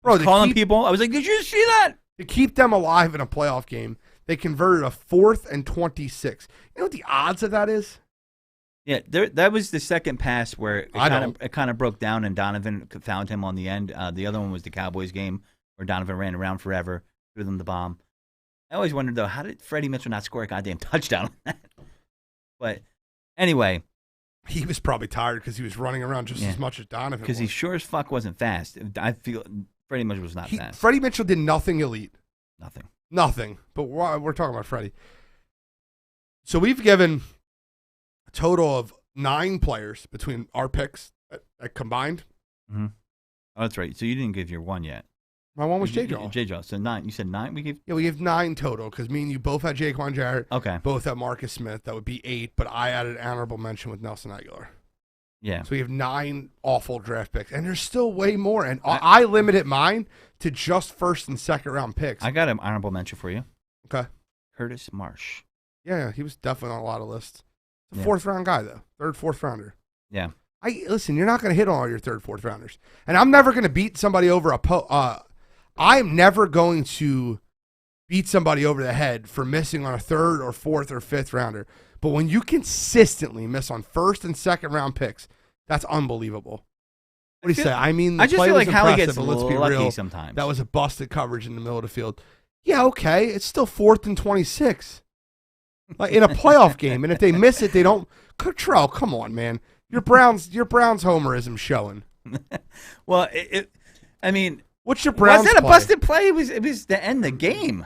I: Bro,
H: calling people. I was like, "Did you see that?"
I: To keep them alive in a playoff game, they converted a 4th and 26. You know what the odds of that is?
H: Yeah, that was the second pass where it kind of broke down, and Donovan found him on the end. The other one was the Cowboys game where Donovan ran around forever, threw them the bomb. I always wondered though, how did Freddie Mitchell not score a goddamn touchdown on that? But anyway,
I: he was probably tired because he was running around just as much as Donovan.
H: Because he sure as fuck wasn't fast. I feel Freddie Mitchell was not fast.
I: Freddie Mitchell did nothing elite.
H: Nothing.
I: But we're talking about Freddie. So we've given a total of 9 players between our picks at combined.
H: Mm-hmm. Oh, that's right. So you didn't give your one yet.
I: My one was J-Jaw.
H: J-Jaw. So 9. You said 9 we gave?
I: Yeah, we gave 9 total because me and you both had Jaquan Jarrett.
H: Okay.
I: Both had Marcus Smith. That would be 8, but I added honorable mention with Nelson Aguilar.
H: Yeah.
I: So we have 9 awful draft picks, and there's still way more. And I limited mine to just first and second round picks.
H: I got an honorable mention for you.
I: Okay.
H: Curtis Marsh.
I: Yeah, he was definitely on a lot of lists. He's a 4th round guy, though. 3rd, 4th rounder.
H: Yeah.
I: Listen, you're not going to hit on all your 3rd, 4th rounders. And I'm never going to beat somebody over I'm never going to beat somebody over the head for missing on a 3rd or 4th or 5th rounder. But when you consistently miss on 1st and 2nd round picks, that's unbelievable. What do you say? I mean,
H: I just feel like Howie gets lucky sometimes.
I: That was a busted coverage in the middle of the field. Yeah, okay. It's still 4th and 26. Like in a playoff game. And if they miss it, they don't. Cottrell, come on, man. Your Browns homerism showing.
H: Well, I mean,
I: what's your Browns
H: play? Was that a
I: play?
H: busted play? It was to end the game.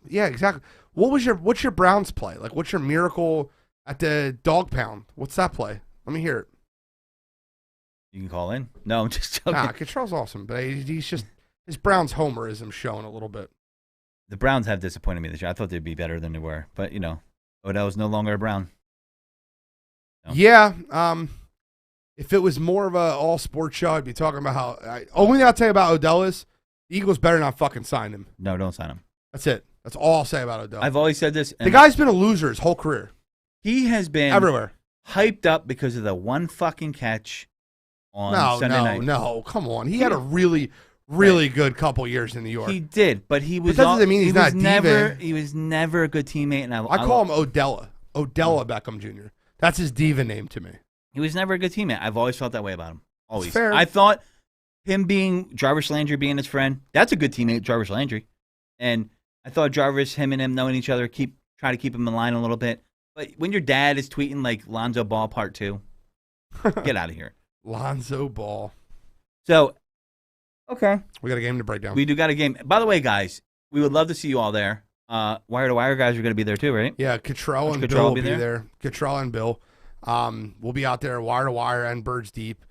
I: Yeah, exactly. What's your Browns play? Like, what's your miracle at the dog pound? What's that play? Let me hear it.
H: You can call in. No, I'm just joking.
I: Nah, Cottrell's awesome, but he's just his Browns homerism showing a little bit.
H: The Browns have disappointed me this year. I thought they'd be better than they were, but Odell's no longer a Brown. No.
I: Yeah. If it was more of a all sports show, I'd be talking about how. Only thing I'll tell you about Odell is the Eagles better not fucking sign him.
H: No, don't sign him.
I: That's it. That's all I'll say about Odell.
H: I've always said this.
I: The guy's been a loser his whole career.
H: He has been
I: everywhere
H: hyped up because of the one fucking catch on Sunday night.
I: No, come on. He had a really good couple years in New York.
H: He did, but he was.
I: But that doesn't mean he's not
H: never. He was never a good teammate, and
I: I call him Odella Beckham Jr. That's his diva name to me.
H: He was never a good teammate. I've always felt that way about him. Always.
I: It's fair.
H: I thought him being Jarvis Landry being his friend, that's a good teammate, Jarvis Landry. And I thought Jarvis, him and him knowing each other, try to keep him in line a little bit. But when your dad is tweeting like Lonzo Ball Part 2, get out of here.
I: Lonzo Ball.
H: So, okay.
I: We got a game to break down.
H: We do got a game. By the way, guys, we would love to see you all there. Wire to Wire guys are going to be there too, right?
I: Yeah, Cottrell and Bill will be there. Cottrell and Bill. We'll be out there, Wire to Wire and Birds Deep.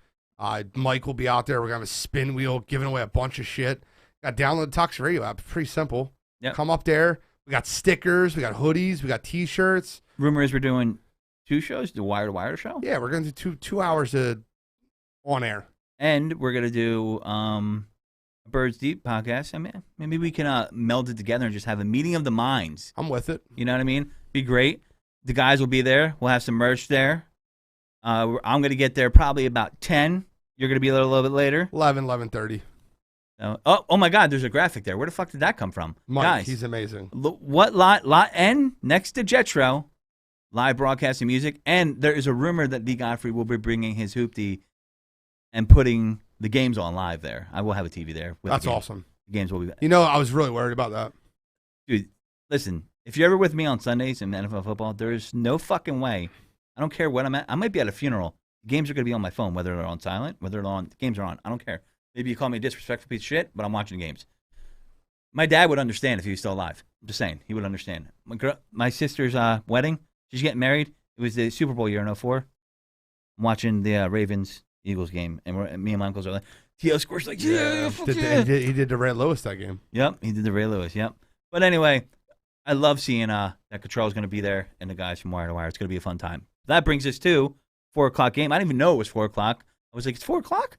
I: Mike will be out there. We're going to have a spin wheel, giving away a bunch of shit. Got to download the Toxic Radio app. Pretty simple.
H: Yep.
I: Come up there. We got stickers. We got hoodies. We got T-shirts.
H: Rumor is we're doing 2 shows, the Wire to Wire show.
I: Yeah, we're going to do 2 hours on air.
H: And we're going to do a Birds Deep podcast. I mean, maybe we can meld it together and just have a meeting of the minds.
I: I'm with it.
H: You know what I mean? Be great. The guys will be there. We'll have some merch there. I'm going to get there probably about 10. You're going to be a little bit later.
I: 11:30.
H: Oh my God, there's a graphic there. Where the fuck did that come from?
I: Mike,
H: guys,
I: he's amazing.
H: What lot? Lot N next to Jetro. live broadcasting music. And there is a rumor that D. Godfrey will be bringing his hoopty and putting the games on live there. I will have a TV there.
I: That's awesome.
H: The games will be.
I: I was really worried about that.
H: Dude, listen, if you're ever with me on Sundays in NFL football, there's no fucking way. I don't care what I'm at. I might be at a funeral. Games are going to be on my phone, whether they're on silent, whether they're on. The games are on. I don't care. Maybe you call me a disrespectful piece of shit, but I'm watching the games. My dad would understand if he was still alive. I'm just saying. He would understand. My sister's wedding, she's getting married. It was the Super Bowl year in 2004. I'm watching the Ravens-Eagles game, and me and my uncles are like, T.O. Squirt's like, yeah, fuck yeah.
I: He did the Ray Lewis that game.
H: Yep, he did the Ray Lewis, yep. But anyway, I love seeing that Cottrell's going to be there and the guys from Wire to Wire. It's going to be a fun time. That brings us to 4 o'clock game. I didn't even know it was 4 o'clock. I was like, it's 4 o'clock?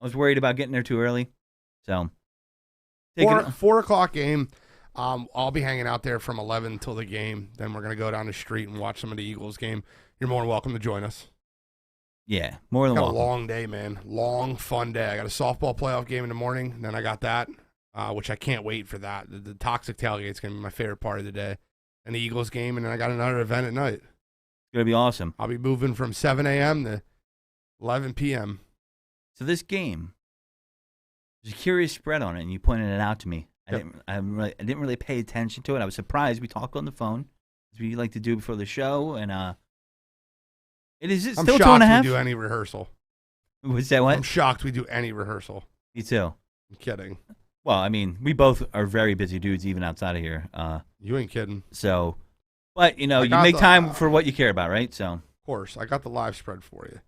H: I was worried about getting there too early. So,
I: 4 o'clock game. I'll be hanging out there from 11 until the game. Then we're going to go down the street and watch some of the Eagles game. You're more than welcome to join us.
H: Yeah, more than welcome.
I: Got a long day, man. Long, fun day. I got a softball playoff game in the morning. Then I got that, which I can't wait for that. The Toxic Tailgate's going to be my favorite part of the day. And the Eagles game, and then I got another event at night.
H: It's going to be awesome.
I: I'll be moving from 7 a.m. to 11 p.m.
H: So this game, there's a curious spread on it, and you pointed it out to me.
I: Yep.
H: I didn't really pay attention to it. I was surprised. We talked on the phone, as we like to do before the show, and it is still 2.5.
I: I'm shocked we do any rehearsal.
H: Was that what?
I: I'm shocked we do any rehearsal.
H: Me too.
I: I'm kidding.
H: Well, I mean, we both are very busy dudes, even outside of here.
I: You ain't kidding.
H: So, but, you make time for what you care about, right? So,
I: of course. I got the live spread for you.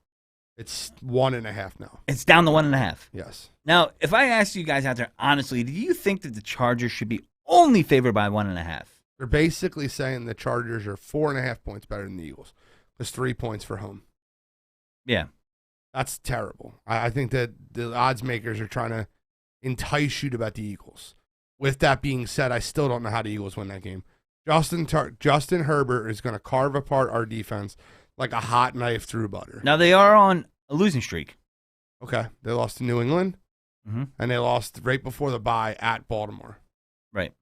I: It's 1.5 now.
H: It's down to 1.5.
I: Yes.
H: Now, if I ask you guys out there, honestly, do you think that the Chargers should be only favored by 1.5?
I: They're basically saying the Chargers are 4.5 points better than the Eagles. There's 3 points for home.
H: Yeah.
I: That's terrible. I think that the odds makers are trying to entice you to bet the Eagles. With that being said, I still don't know how the Eagles win that game. Justin Herbert is going to carve apart our defense like a hot knife through butter.
H: Now, they are on a losing streak.
I: Okay. They lost to New England, and they lost right before the bye at Baltimore.
H: Right.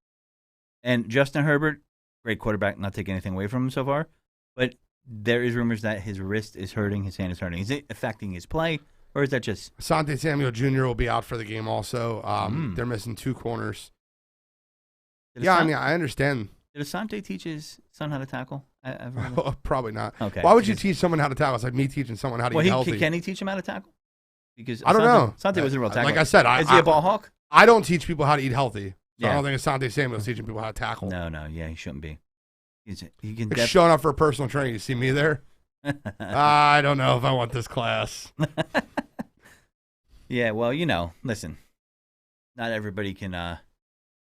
H: And Justin Herbert, great quarterback, not taking anything away from him so far, but there is rumors that his wrist is hurting, his hand is hurting. Is it affecting his play, or is that just...
I: Asante Samuel Jr. will be out for the game also. They're missing 2 corners. I understand.
H: Did Asante teach his son how to tackle?
I: Probably not.
H: Okay.
I: Why would you teach someone how to tackle? It's like me teaching someone how to eat healthy.
H: Can he teach him how to tackle? Because
I: I don't know.
H: Asante was a real tackler.
I: Like I said,
H: is he a ball hawk?
I: I don't teach people how to eat healthy. So
H: Yeah.
I: I don't think Asante Samuel's teaching people how to tackle.
H: No, he shouldn't be. He can
I: Like showing up for a personal training. You see me there? I don't know if I want this class.
H: Yeah, well, listen, not everybody can. I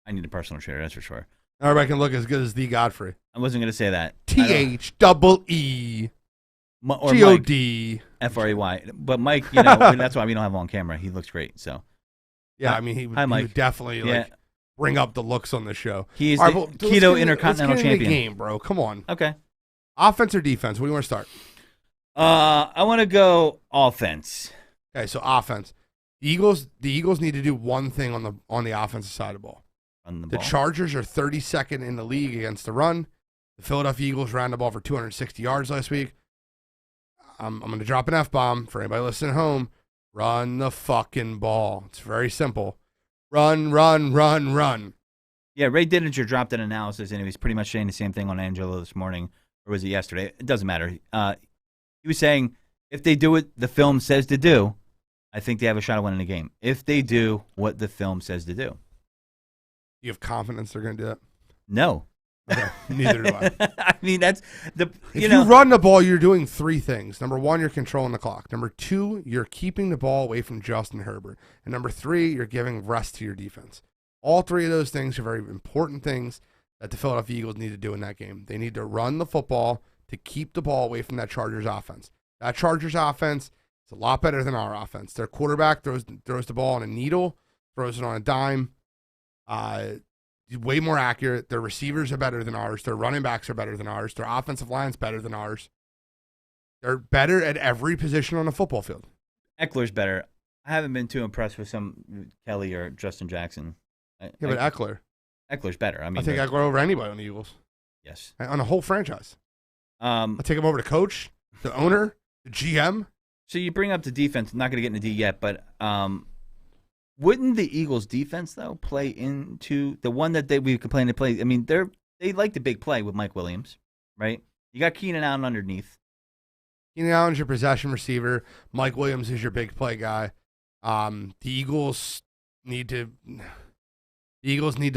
H: need a personal trainer, that's for sure.
I: Everybody can look as good as D. Godfrey.
H: I wasn't going to say that.
I: THEE
H: or
I: GOD
H: FREY. But Mike, that's why we don't have him on camera. He looks great. So
I: yeah, I mean, he would definitely bring up the looks on the show.
H: He is the Keto Intercontinental Champion.
I: The game, bro. Come on.
H: Okay.
I: Offense or defense? What do you want to start?
H: I want to go offense.
I: Okay, so offense. The Eagles need to do one thing on the offensive side of the ball. The Chargers are 32nd in the league against the run. The Philadelphia Eagles ran the ball for 260 yards last week. I'm going to drop an F-bomb for anybody listening at home. Run the fucking ball. It's very simple. Run, run, run, run.
H: Yeah, Ray Didinger dropped an analysis, and he was pretty much saying the same thing on Angelo this morning, or was it yesterday? It doesn't matter. He was saying if they do what the film says to do, I think they have a shot at winning the game. If they do what the film says to do.
I: You have confidence they're going to do that?
H: No.
I: Okay, neither do I.
H: I mean, that's the.
I: If you run the ball, you're doing 3 things. Number 1, you're controlling the clock. Number 2, you're keeping the ball away from Justin Herbert. And number 3, you're giving rest to your defense. All 3 of those things are very important things that the Philadelphia Eagles need to do in that game. They need to run the football to keep the ball away from that Chargers offense. That Chargers offense is a lot better than our offense. Their quarterback throws the ball on a needle, throws it on a dime. Way more accurate. Their receivers are better than ours. Their running backs are better than ours. Their offensive line's better than ours. They're better at every position on the football field.
H: Eckler's better. I haven't been too impressed with some Kelly or Justin Jackson.
I: But Eckler's
H: better. I
I: think Eckler over anybody on the Eagles.
H: Yes.
I: On the whole franchise. I'll take him over to coach, the owner, the GM.
H: So you bring up the defense. I'm not going to get into D yet, but wouldn't the Eagles' defense though play into the one that we complain to play? I mean, they like the big play with Mike Williams, right? You got Keenan Allen underneath.
I: Keenan Allen's your possession receiver. Mike Williams is your big play guy. The Eagles need to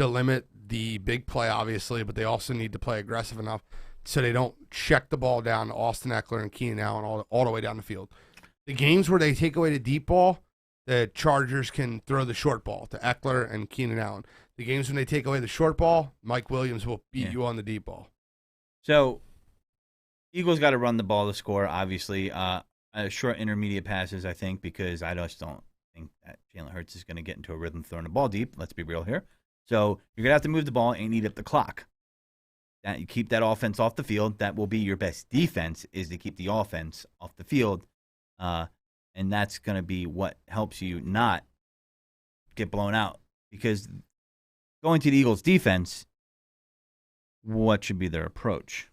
I: limit the big play, obviously, but they also need to play aggressive enough so they don't check the ball down to Austin Eckler and Keenan Allen all the way down the field. The games where they take away the deep ball, the Chargers can throw the short ball to Eckler and Keenan Allen. The games when they take away the short ball, Mike Williams will beat you on the deep ball.
H: So Eagles got to run the ball to score, obviously. Short intermediate passes, I think, because I just don't think that Jalen Hurts is going to get into a rhythm throwing the ball deep. Let's be real here. So you're going to have to move the ball and eat up the clock. That you keep that offense off the field. That will be your best defense, is to keep the offense off the field. And that's going to be what helps you not get blown out. Because going to the Eagles' defense, what should be their approach?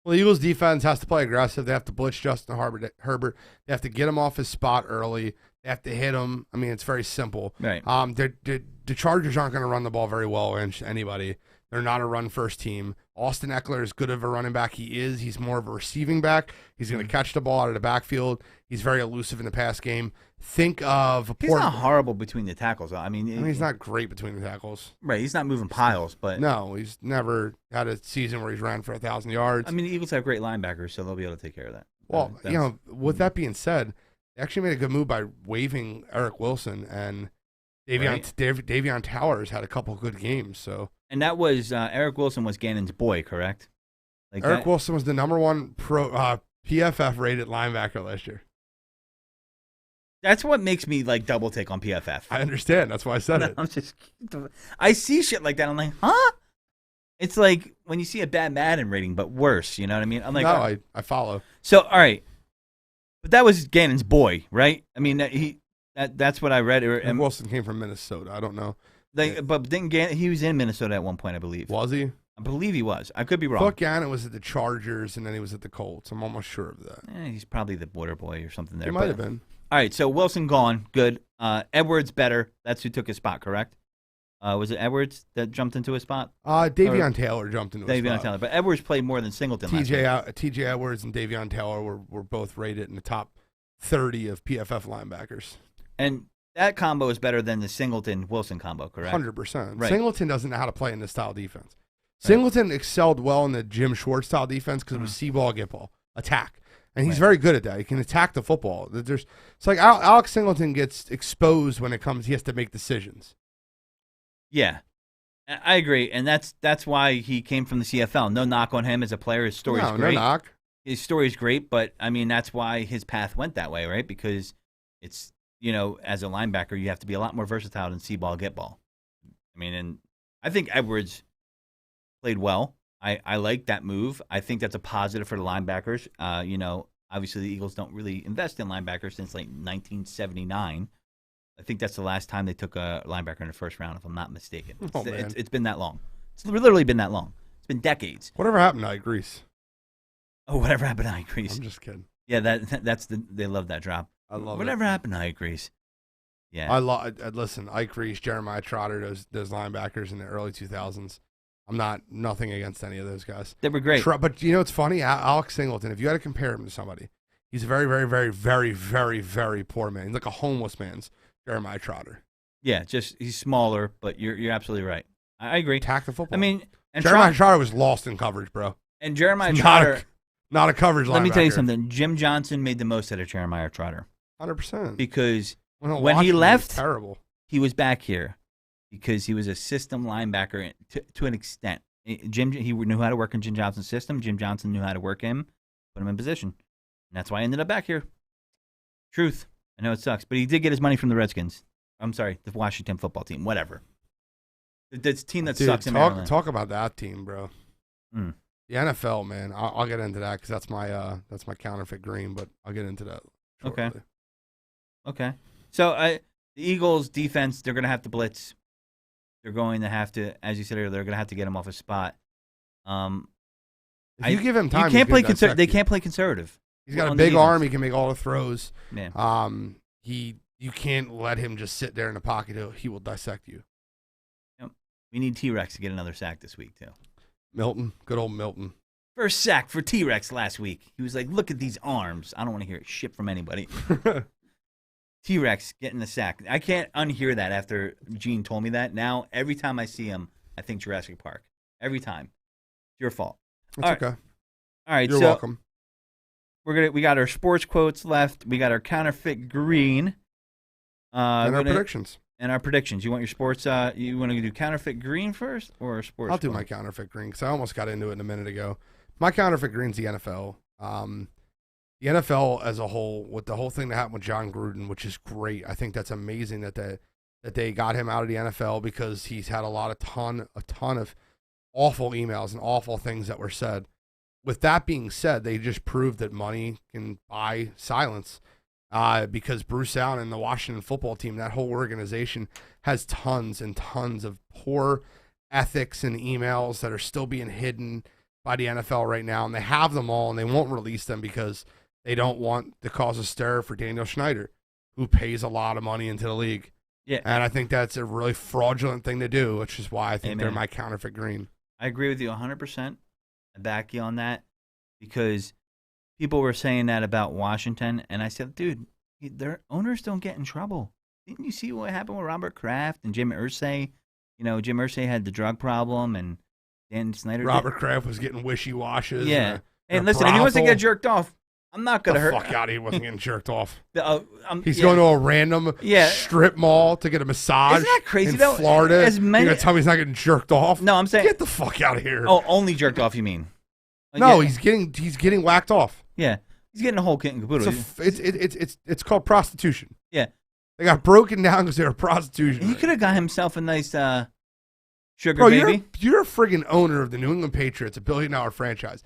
I: Well, the Eagles' defense has to play aggressive. They have to blitz Justin Herbert. They have to get him off his spot early. They have to hit him. I mean, it's very simple.
H: Right.
I: The Chargers aren't going to run the ball very well against anybody. They're not a run-first team. Austin Eckler, as good of a running back he is, he's more of a receiving back. He's going to catch the ball out of the backfield. He's very elusive in the pass game. Think of
H: he's not horrible between the tackles. I mean,
I: he's not great between the tackles.
H: Right. He's not moving piles, but
I: no, he's never had a season where he's ran for 1,000 yards.
H: I mean, the Eagles have great linebackers, so they'll be able to take care of that.
I: Well, with that being said, they actually made a good move by waiving Eric Wilson, and Davion Towers had a couple good games. So,
H: and that was Eric Wilson was Gannon's boy, correct?
I: Eric Wilson was the number one PFF rated linebacker last year.
H: That's what makes me double take on PFF.
I: I understand. That's why I said it.
H: I see shit like that. I'm like, huh? It's like when you see a bad Madden rating, but worse. You know what I mean? I'm like,
I: no, I follow.
H: So, all right, but that was Gannon's boy, right? I mean, that's what I read.
I: And Wilson came from Minnesota. I don't know.
H: But didn't Gannon? He was in Minnesota at one point, I believe.
I: Was he?
H: I believe he was. I could be wrong.
I: I thought Gannon was at the Chargers, and then he was at the Colts. I'm almost sure of that.
H: He's probably the border boy or something there.
I: He might have been.
H: All right, so Wilson gone. Good. Edwards better. That's who took his spot, correct? Was it Edwards that jumped into his spot?
I: Davion Taylor jumped into his spot.
H: Davion Taylor. But Edwards played more than Singleton
I: TJ Edwards and Davion Taylor were both rated in the top 30 of PFF linebackers.
H: And that combo is better than the Singleton-Wilson combo, correct?
I: 100%.
H: Right.
I: Singleton doesn't know how to play in this style of defense. Singleton excelled well in the Jim Schwartz style defense because it was see ball, get ball, attack. And he's very good at that. He can attack the football. It's like Alex Singleton gets exposed when it comes. He has to make decisions.
H: Yeah, I agree, and that's why he came from the CFL. No knock on him as a player. His story's great.
I: No knock.
H: His story's great, but I mean that's why his path went that way, right? Because it's as a linebacker, you have to be a lot more versatile than see ball, get ball. I mean, and I think Edwards played well. I like that move. I think that's a positive for the linebackers. Obviously the Eagles don't really invest in linebackers since 1979. I think that's the last time they took a linebacker in the first round, if I'm not mistaken. It's been that long. It's literally been that long. It's been decades.
I: Whatever happened to Ike Reese?
H: Oh, whatever happened to Ike Reese?
I: I'm just kidding.
H: Yeah, they love that drop.
I: I love
H: whatever happened to Ike Reese? Yeah.
I: Listen, Ike Reese, Jeremiah Trotter, those linebackers in the early 2000s. I'm nothing against any of those guys.
H: They were great.
I: But you know what's funny? Alex Singleton, if you had to compare him to somebody, he's a very, very, very, very, very, very poor man. He's like a homeless man's Jeremiah Trotter.
H: Yeah, just he's smaller, but you're absolutely right. I agree.
I: Attack the football.
H: I mean, and
I: Jeremiah Trotter was lost in coverage, bro.
H: And Jeremiah Trotter,
I: not a coverage linebacker.
H: Let me tell you something. Jim Johnson made the most out of Jeremiah Trotter.
I: 100%.
H: Because when he left,
I: terrible.
H: He was back here because he was a system linebacker to an extent. He knew how to work in Jim Johnson's system. Jim Johnson knew how to work him, put him in position. And that's why I ended up back here. Truth. I know it sucks, but he did get his money from the Redskins. I'm sorry, the Washington football team, whatever. The team that sucks in Maryland.
I: Talk about that team, bro. The NFL, man. I'll get into that because that's my counterfeit green, but I'll get into that shortly.
H: Okay. So the Eagles' defense, they're going to have to blitz. They're going to have to, as you said earlier, they're going to have to get him off his spot.
I: The If you give him time,
H: you can't play
I: conservative.
H: They can't play conservative.
I: He's got a big arm. He can make all the throws.
H: Yeah.
I: You can't let him just sit there in the pocket. He will dissect you.
H: Yep. We need T-Rex to get another sack this week too.
I: Milton, good old Milton.
H: First sack for T-Rex last week. He was like, "Look at these arms." I don't want to hear shit from anybody. T-Rex getting the sack. I can't unhear that after Gene told me that. Now every time I see him, I think Jurassic Park. Every time. It's your fault.
I: That's okay.
H: All right.
I: You're welcome.
H: We got our sports quotes left. We got our counterfeit green.
I: And our predictions.
H: And our predictions. You want your sports? You want to do counterfeit green first or sports?
I: I'll do my counterfeit green because I almost got into it a minute ago. My counterfeit green's the NFL. The NFL as a whole, with the whole thing that happened with John Gruden, which is great. I think that's amazing that they got him out of the NFL because he's had a ton of awful emails and awful things that were said. With that being said, they just proved that money can buy silence. Because Bruce Allen and the Washington football team, that whole organization has tons and tons of poor ethics and emails that are still being hidden by the NFL right now. And they have them all, and they won't release them because they don't want to cause a stir for Daniel Snyder, who pays a lot of money into the league.
H: Yeah.
I: And I think that's a really fraudulent thing to do, which is why I think they're my counterfeit green.
H: I agree with you 100%. I back you on that because people were saying that about Washington, and I said, dude, their owners don't get in trouble. Didn't you see what happened with Robert Kraft and Jim Irsay? You know, Jim Irsay had the drug problem, and Dan Snyder.
I: Robert Kraft was getting wishy-washes.
H: Yeah. And listen, if he wants to get jerked off, I'm not going to hurt.
I: Fuck out, he wasn't getting jerked off.
H: He's
I: going to a random strip mall to get a massage.
H: Isn't that crazy,
I: in
H: though?
I: Florida. You're going to tell me he's not getting jerked off?
H: No, I'm saying.
I: Get the fuck out of here.
H: Oh, only jerked off, you mean?
I: No, he's getting whacked off.
H: Yeah. He's getting a whole kit and caboodle.
I: It's called prostitution.
H: Yeah.
I: They got broken down because they were prostitution.
H: He could have got himself a nice sugar
I: Bro,
H: baby.
I: You're a friggin' owner of the New England Patriots, a billion-dollar franchise.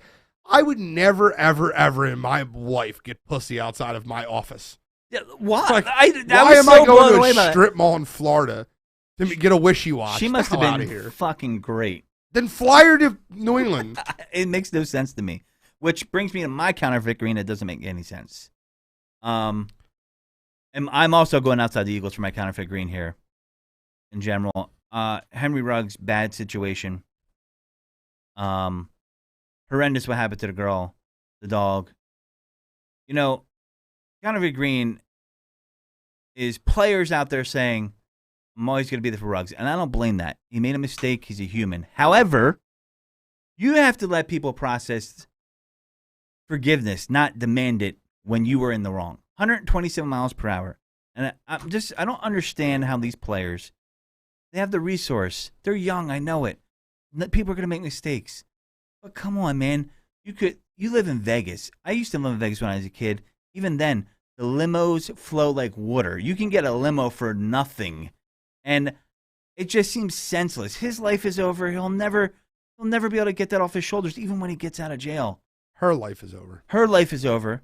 I: I would never, ever, ever in my life get pussy outside of my office.
H: Yeah, why?
I: Like,
H: why
I: am I going to a strip mall in Florida to get a wishy-washy?
H: She must have been fucking great.
I: Then fly her to New England.
H: It makes no sense to me. Which brings me to my counterfeit green. It doesn't make any sense. And I'm also going outside the Eagles for my counterfeit green here. In general, Henry Ruggs, bad situation. Horrendous what happened to the girl, the dog. You know, counterfeit green is players out there saying, "I'm always going to be there for Ruggs," and I don't blame that. He made a mistake. He's a human. However, you have to let people process forgiveness, not demand it when you were in the wrong. 127 miles per hour. And I don't understand how these players, they have the resource. They're young, I know it. People are going to make mistakes. But come on, man. You live in Vegas. I used to live in Vegas when I was a kid. Even then, the limos flow like water. You can get a limo for nothing. And it just seems senseless. His life is over. He'll never be able to get that off his shoulders, even when he gets out of jail.
I: Her life is over.
H: Her life is over.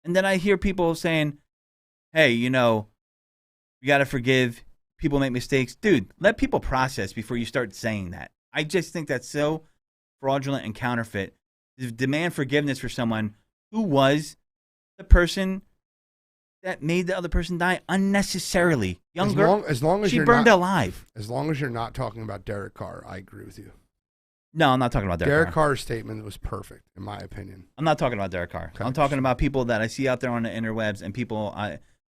H: And then I hear people saying, hey, you know, you got to forgive. People make mistakes. Dude, let people process before you start saying that. I just think that's so fraudulent and counterfeit. To demand forgiveness for someone who was the person that made the other person die unnecessarily. Young girl,
I: as long as
H: she
I: you're
H: burned
I: not,
H: alive.
I: As long as you're not talking about Derek Carr, I agree with you.
H: No, I'm not talking about Derek Carr.
I: Carr's statement was perfect, in my opinion.
H: I'm not talking about Derek Carr. Okay. I'm talking about people that I see out there on the interwebs, and people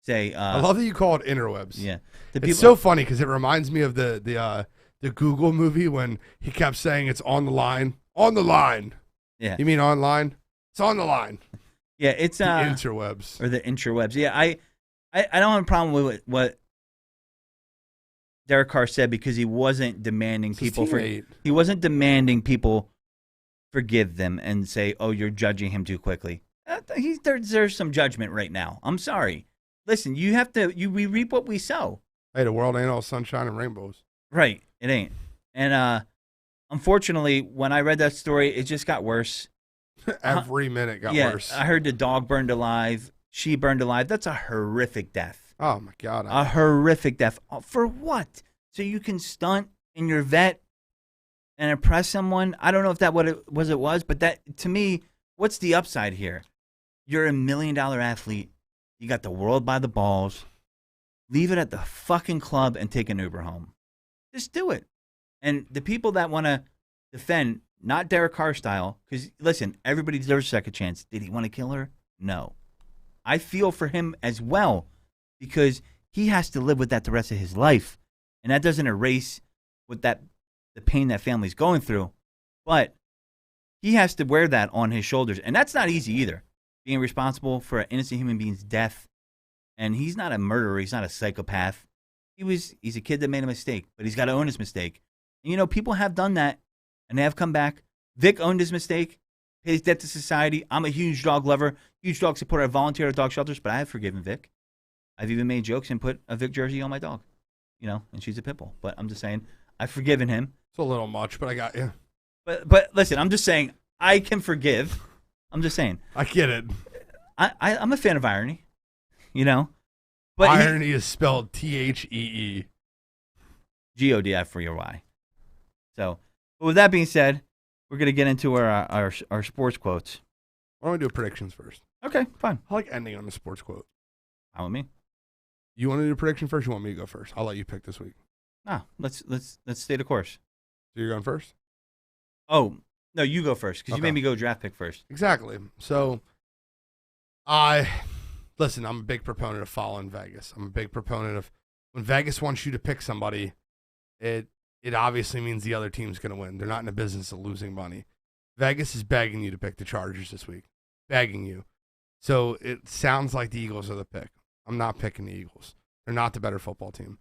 H: say.
I: I love that you call it interwebs.
H: Yeah,
I: it's so funny because it reminds me of the Google movie when he kept saying it's on the line, on the line.
H: Yeah,
I: you mean online? It's on the line.
H: Yeah, it's
I: the interwebs
H: or the interwebs. Yeah, I don't have a problem with what Derek Carr said because he wasn't demanding people forgive them and say, "Oh, you're judging him too quickly." There's some judgment right now. I'm sorry. Listen, we reap what we sow.
I: Hey, the world ain't all sunshine and rainbows.
H: Right, it ain't. And unfortunately, when I read that story, it just got worse.
I: Every minute got worse.
H: I heard the dog burned alive. She burned alive. That's a horrific death.
I: Oh, my God.
H: A horrific death. For what? So you can stunt in your vet and impress someone. I don't know if that what it was, but that to me, what's the upside here? You're $1 million athlete. You got the world by the balls. Leave it at the fucking club and take an Uber home. Just do it. And the people that want to defend, not Derek Carr style, because listen, everybody deserves a second chance. Did he want to kill her? No. I feel for him as well because he has to live with that the rest of his life. And that doesn't erase the pain that family's going through. But he has to wear that on his shoulders. And that's not easy either. Being responsible for an innocent human being's death. And he's not a murderer. He's not a psychopath. He's a kid that made a mistake, but he's got to own his mistake. And, people have done that, and they have come back. Vic owned his mistake, paid his debt to society. I'm a huge dog lover, huge dog supporter. I volunteer at dog shelters, but I have forgiven Vic. I've even made jokes and put a Vic jersey on my dog, and she's a pit bull. But I'm just saying, I've forgiven him.
I: It's a little much, but I got you.
H: But listen, I'm just saying, I can forgive. I'm just saying.
I: I get it.
H: I'm a fan of irony, But
I: irony is spelled Thee.
H: GODI for your Y. So, but with that being said, we're going to get into our sports quotes.
I: Why don't we do predictions first?
H: Okay, fine.
I: I like ending on a sports quote.
H: How with me?
I: You want to do a prediction first? Or you want me to go first? I'll let you pick this week.
H: No, let's stay the course.
I: So you're going first?
H: Oh, no, you go first because you made me go draft pick first.
I: Exactly. So, listen, I'm a big proponent of following Vegas. I'm a big proponent of when Vegas wants you to pick somebody, it obviously means the other team's going to win. They're not in the business of losing money. Vegas is begging you to pick the Chargers this week. Begging you. So it sounds like the Eagles are the pick. I'm not picking the Eagles. They're not the better football team.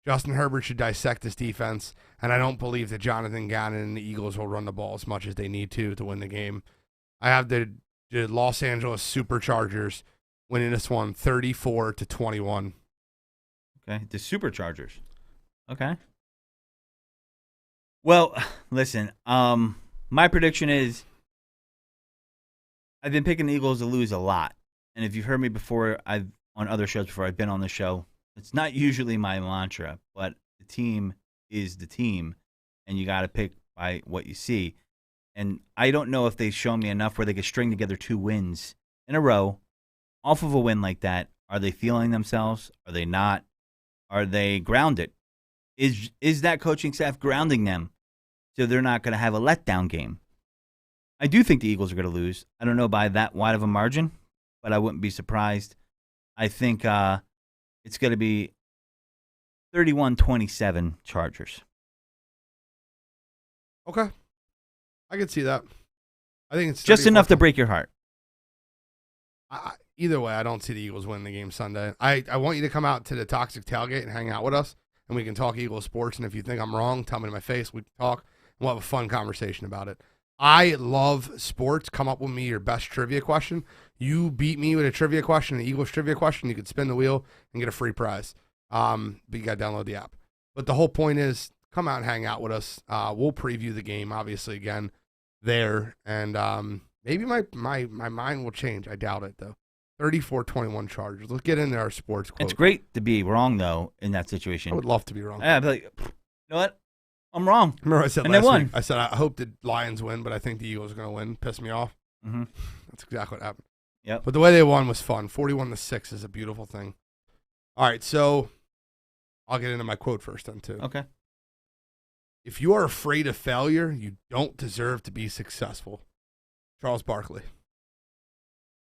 I: Justin Herbert should dissect this defense, and I don't believe that Jonathon Gannon and the Eagles will run the ball as much as they need to win the game. I have the Los Angeles Superchargers winning this one 34-21.
H: Okay, the Superchargers. Okay. Well, listen, my prediction is I've been picking the Eagles to lose a lot. And if you've heard me before, on other shows before, I've been on the show. It's not usually my mantra, but the team is the team, and you got to pick by what you see. And I don't know if they've shown me enough where they could string together 2 wins in a row off of a win like that. Are they feeling themselves? Are they not? Are they grounded? Is that coaching staff grounding them so they're not going to have a letdown game? I do think the Eagles are going to lose. I don't know by that wide of a margin, but I wouldn't be surprised. I think it's going to be 31-27 Chargers.
I: Okay. I can see that. I think it's
H: just enough to break your heart.
I: Either way, I don't see the Eagles winning the game Sunday. I want you to come out to the Toxic Tailgate and hang out with us, and we can talk Eagles sports. And if you think I'm wrong, tell me to my face. We can talk, and we'll have a fun conversation about it. I love sports. Come up with me your best trivia question. You beat me with a trivia question, an Eagles trivia question, you could spin the wheel and get a free prize. But you got to download the app. But the whole point is, come out and hang out with us. We'll preview the game, obviously, again, there. And maybe my mind will change. I doubt it, though. 34-21 Chargers. Let's get into our sports quote.
H: It's great to be wrong, though, in that situation.
I: I would love to be wrong.
H: Yeah, I'd be like, you know what? I'm wrong.
I: Remember I said
H: and
I: last
H: they won.
I: week, I said I hope the Lions win, but I think the Eagles are going to win. Pissed me off.
H: Mm-hmm.
I: That's exactly what happened.
H: Yep.
I: But the way they won was fun. 41-6 is a beautiful thing. All right, so I'll get into my quote first then, too.
H: Okay.
I: If you are afraid of failure, you don't deserve to be successful. Charles Barkley.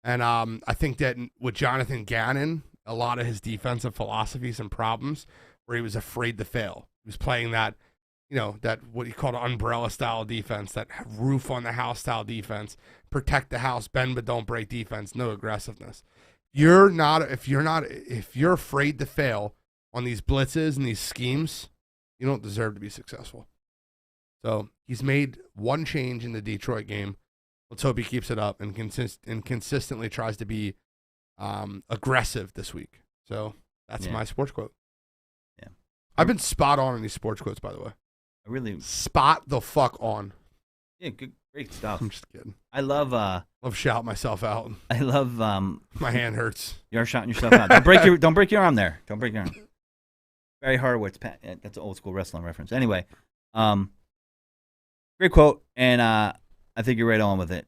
I: And I think that with Jonathon Gannon, a lot of his defensive philosophies and problems where he was afraid to fail. He was playing that, that what he called an umbrella style defense, that roof on the house style defense, protect the house, bend but don't break defense, no aggressiveness. If you're afraid to fail on these blitzes and these schemes, you don't deserve to be successful. So he's made one change in the Detroit game. Let's hope he keeps it up and consistently tries to be aggressive this week. So that's my sports quote.
H: Yeah,
I: I've been spot on in these sports quotes, by the way.
H: I really
I: spot the fuck on.
H: Yeah, good, great stuff.
I: I'm just kidding.
H: I love
I: shout myself out.
H: I love
I: my hand hurts.
H: You're shouting yourself out. Don't break your arm there. Don't break your arm. Barry Horowitz. That's an old school wrestling reference. Anyway, Great quote, and I think you're right on with it.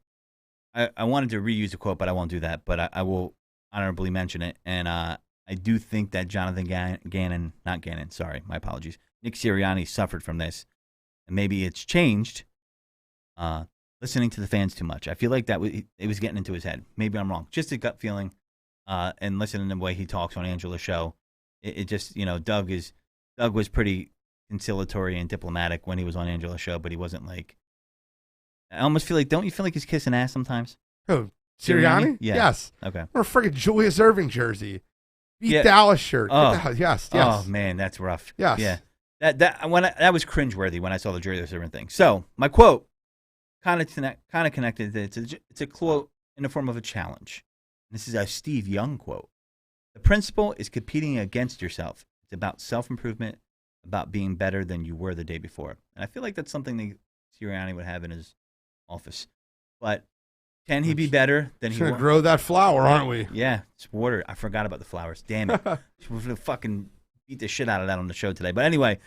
H: I wanted to reuse the quote, but I won't do that. But I will honorably mention it, and I do think that Jonathon Gannon, not Gannon, sorry, my apologies, Nick Sirianni suffered from this, and maybe it's changed. Listening to the fans too much. I feel like it was getting into his head. Maybe I'm wrong. Just a gut feeling, and listening to the way he talks on Angela's show, it just, Doug was pretty conciliatory and diplomatic when he was on Angela's show, but he wasn't like. I almost feel like, don't you feel like he's kissing ass sometimes?
I: Oh, Sirianni?
H: Yeah.
I: Yes.
H: Okay.
I: Or a freaking Julius Erving jersey.
H: Yeah.
I: Dallas shirt.
H: Oh.
I: Yes.
H: Oh man, that's rough.
I: Yes.
H: Yeah. That was cringeworthy when I saw the Julius Erving thing. So my quote kind of connected. It's a quote in the form of a challenge. This is a Steve Young quote. The principle is competing against yourself. It's about self-improvement, about being better than you were the day before. And I feel like that's something that Sirianni would have in his office. But can he be better than he was?
I: Going to grow that flower, aren't we?
H: Yeah, it's water. I forgot about the flowers. Damn it. We're going to fucking beat the shit out of that on the show today. But anyway,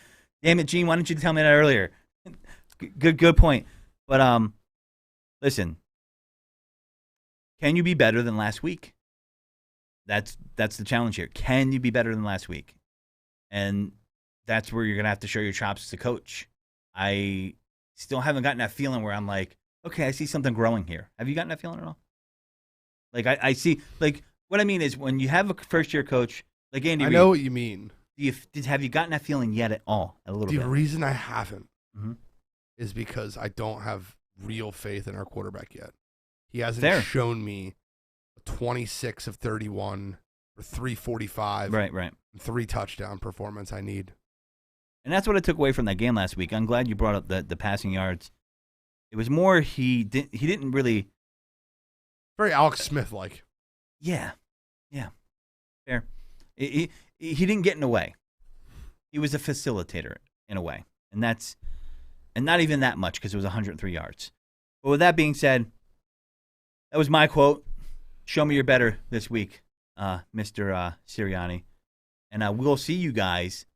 H: damn it, Gene, why didn't you tell me that earlier? Good point. But listen, can you be better than last week? That's the challenge here. Can you be better than last week? And that's where you're going to have to show your chops as a coach. I still haven't gotten that feeling where I'm like, okay, I see something growing here. Have you gotten that feeling at all? Like, I see, like, what I mean is when you have a first-year coach, like Andy Reid.
I: I know what you mean.
H: Have you gotten that feeling yet at all? A little bit?
I: The reason I haven't is because I don't have real faith in our quarterback yet. He hasn't shown me a 26 of 31 or 345.
H: Right.
I: And 3 touchdown performance I need.
H: And that's what I took away from that game last week. I'm glad you brought up the passing yards. It was more he didn't really.
I: Very Alex Smith-like.
H: Yeah. Fair. He didn't get in the way. He was a facilitator in a way. And not even that much because it was 103 yards. But with that being said, that was my quote. Show me you're better this week, Mr. Sirianni. And we'll see you guys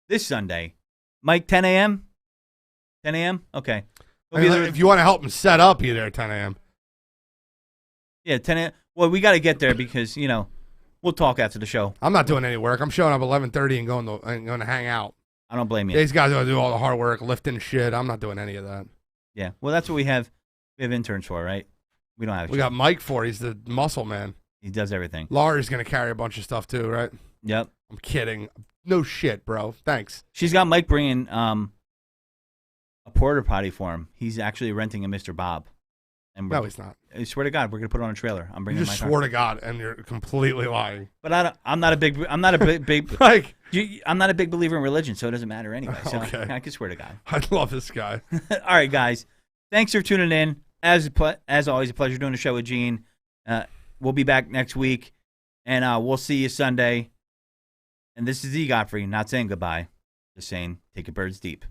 H: this Sunday. Mike, 10 a.m.? 10 a.m.? Okay.
I: If you want to help him set up, be there at 10 a.m.
H: Yeah, 10 a.m. Well, we got to get there because, we'll talk after the show.
I: I'm not doing any work. I'm showing up 11:30 and going to hang out.
H: I don't blame you.
I: These guys are going to do all the hard work, lifting shit. I'm not doing any of that.
H: Yeah. Well, that's what we have interns for, right? We don't have.
I: We got Mike for. He's the muscle man.
H: He does everything.
I: Laurie's going to carry a bunch of stuff too, right?
H: Yep.
I: I'm kidding. No shit, bro. Thanks.
H: She's got Mike bringing a porta potty for him. He's actually renting a Mr. Bob. And
I: no, he's not.
H: I swear to God, we're gonna put it on a trailer. I'm bringing.
I: You just swore to God, and you're completely lying.
H: But I'm not a big
I: like.
H: I'm not a big believer in religion, so it doesn't matter anyway. So
I: okay.
H: I can swear to God.
I: I love this guy.
H: All right, guys. Thanks for tuning in. As always, a pleasure doing the show with Gene. We'll be back next week, and we'll see you Sunday. And this is E. Godfrey, not saying goodbye, just saying take your birds deep.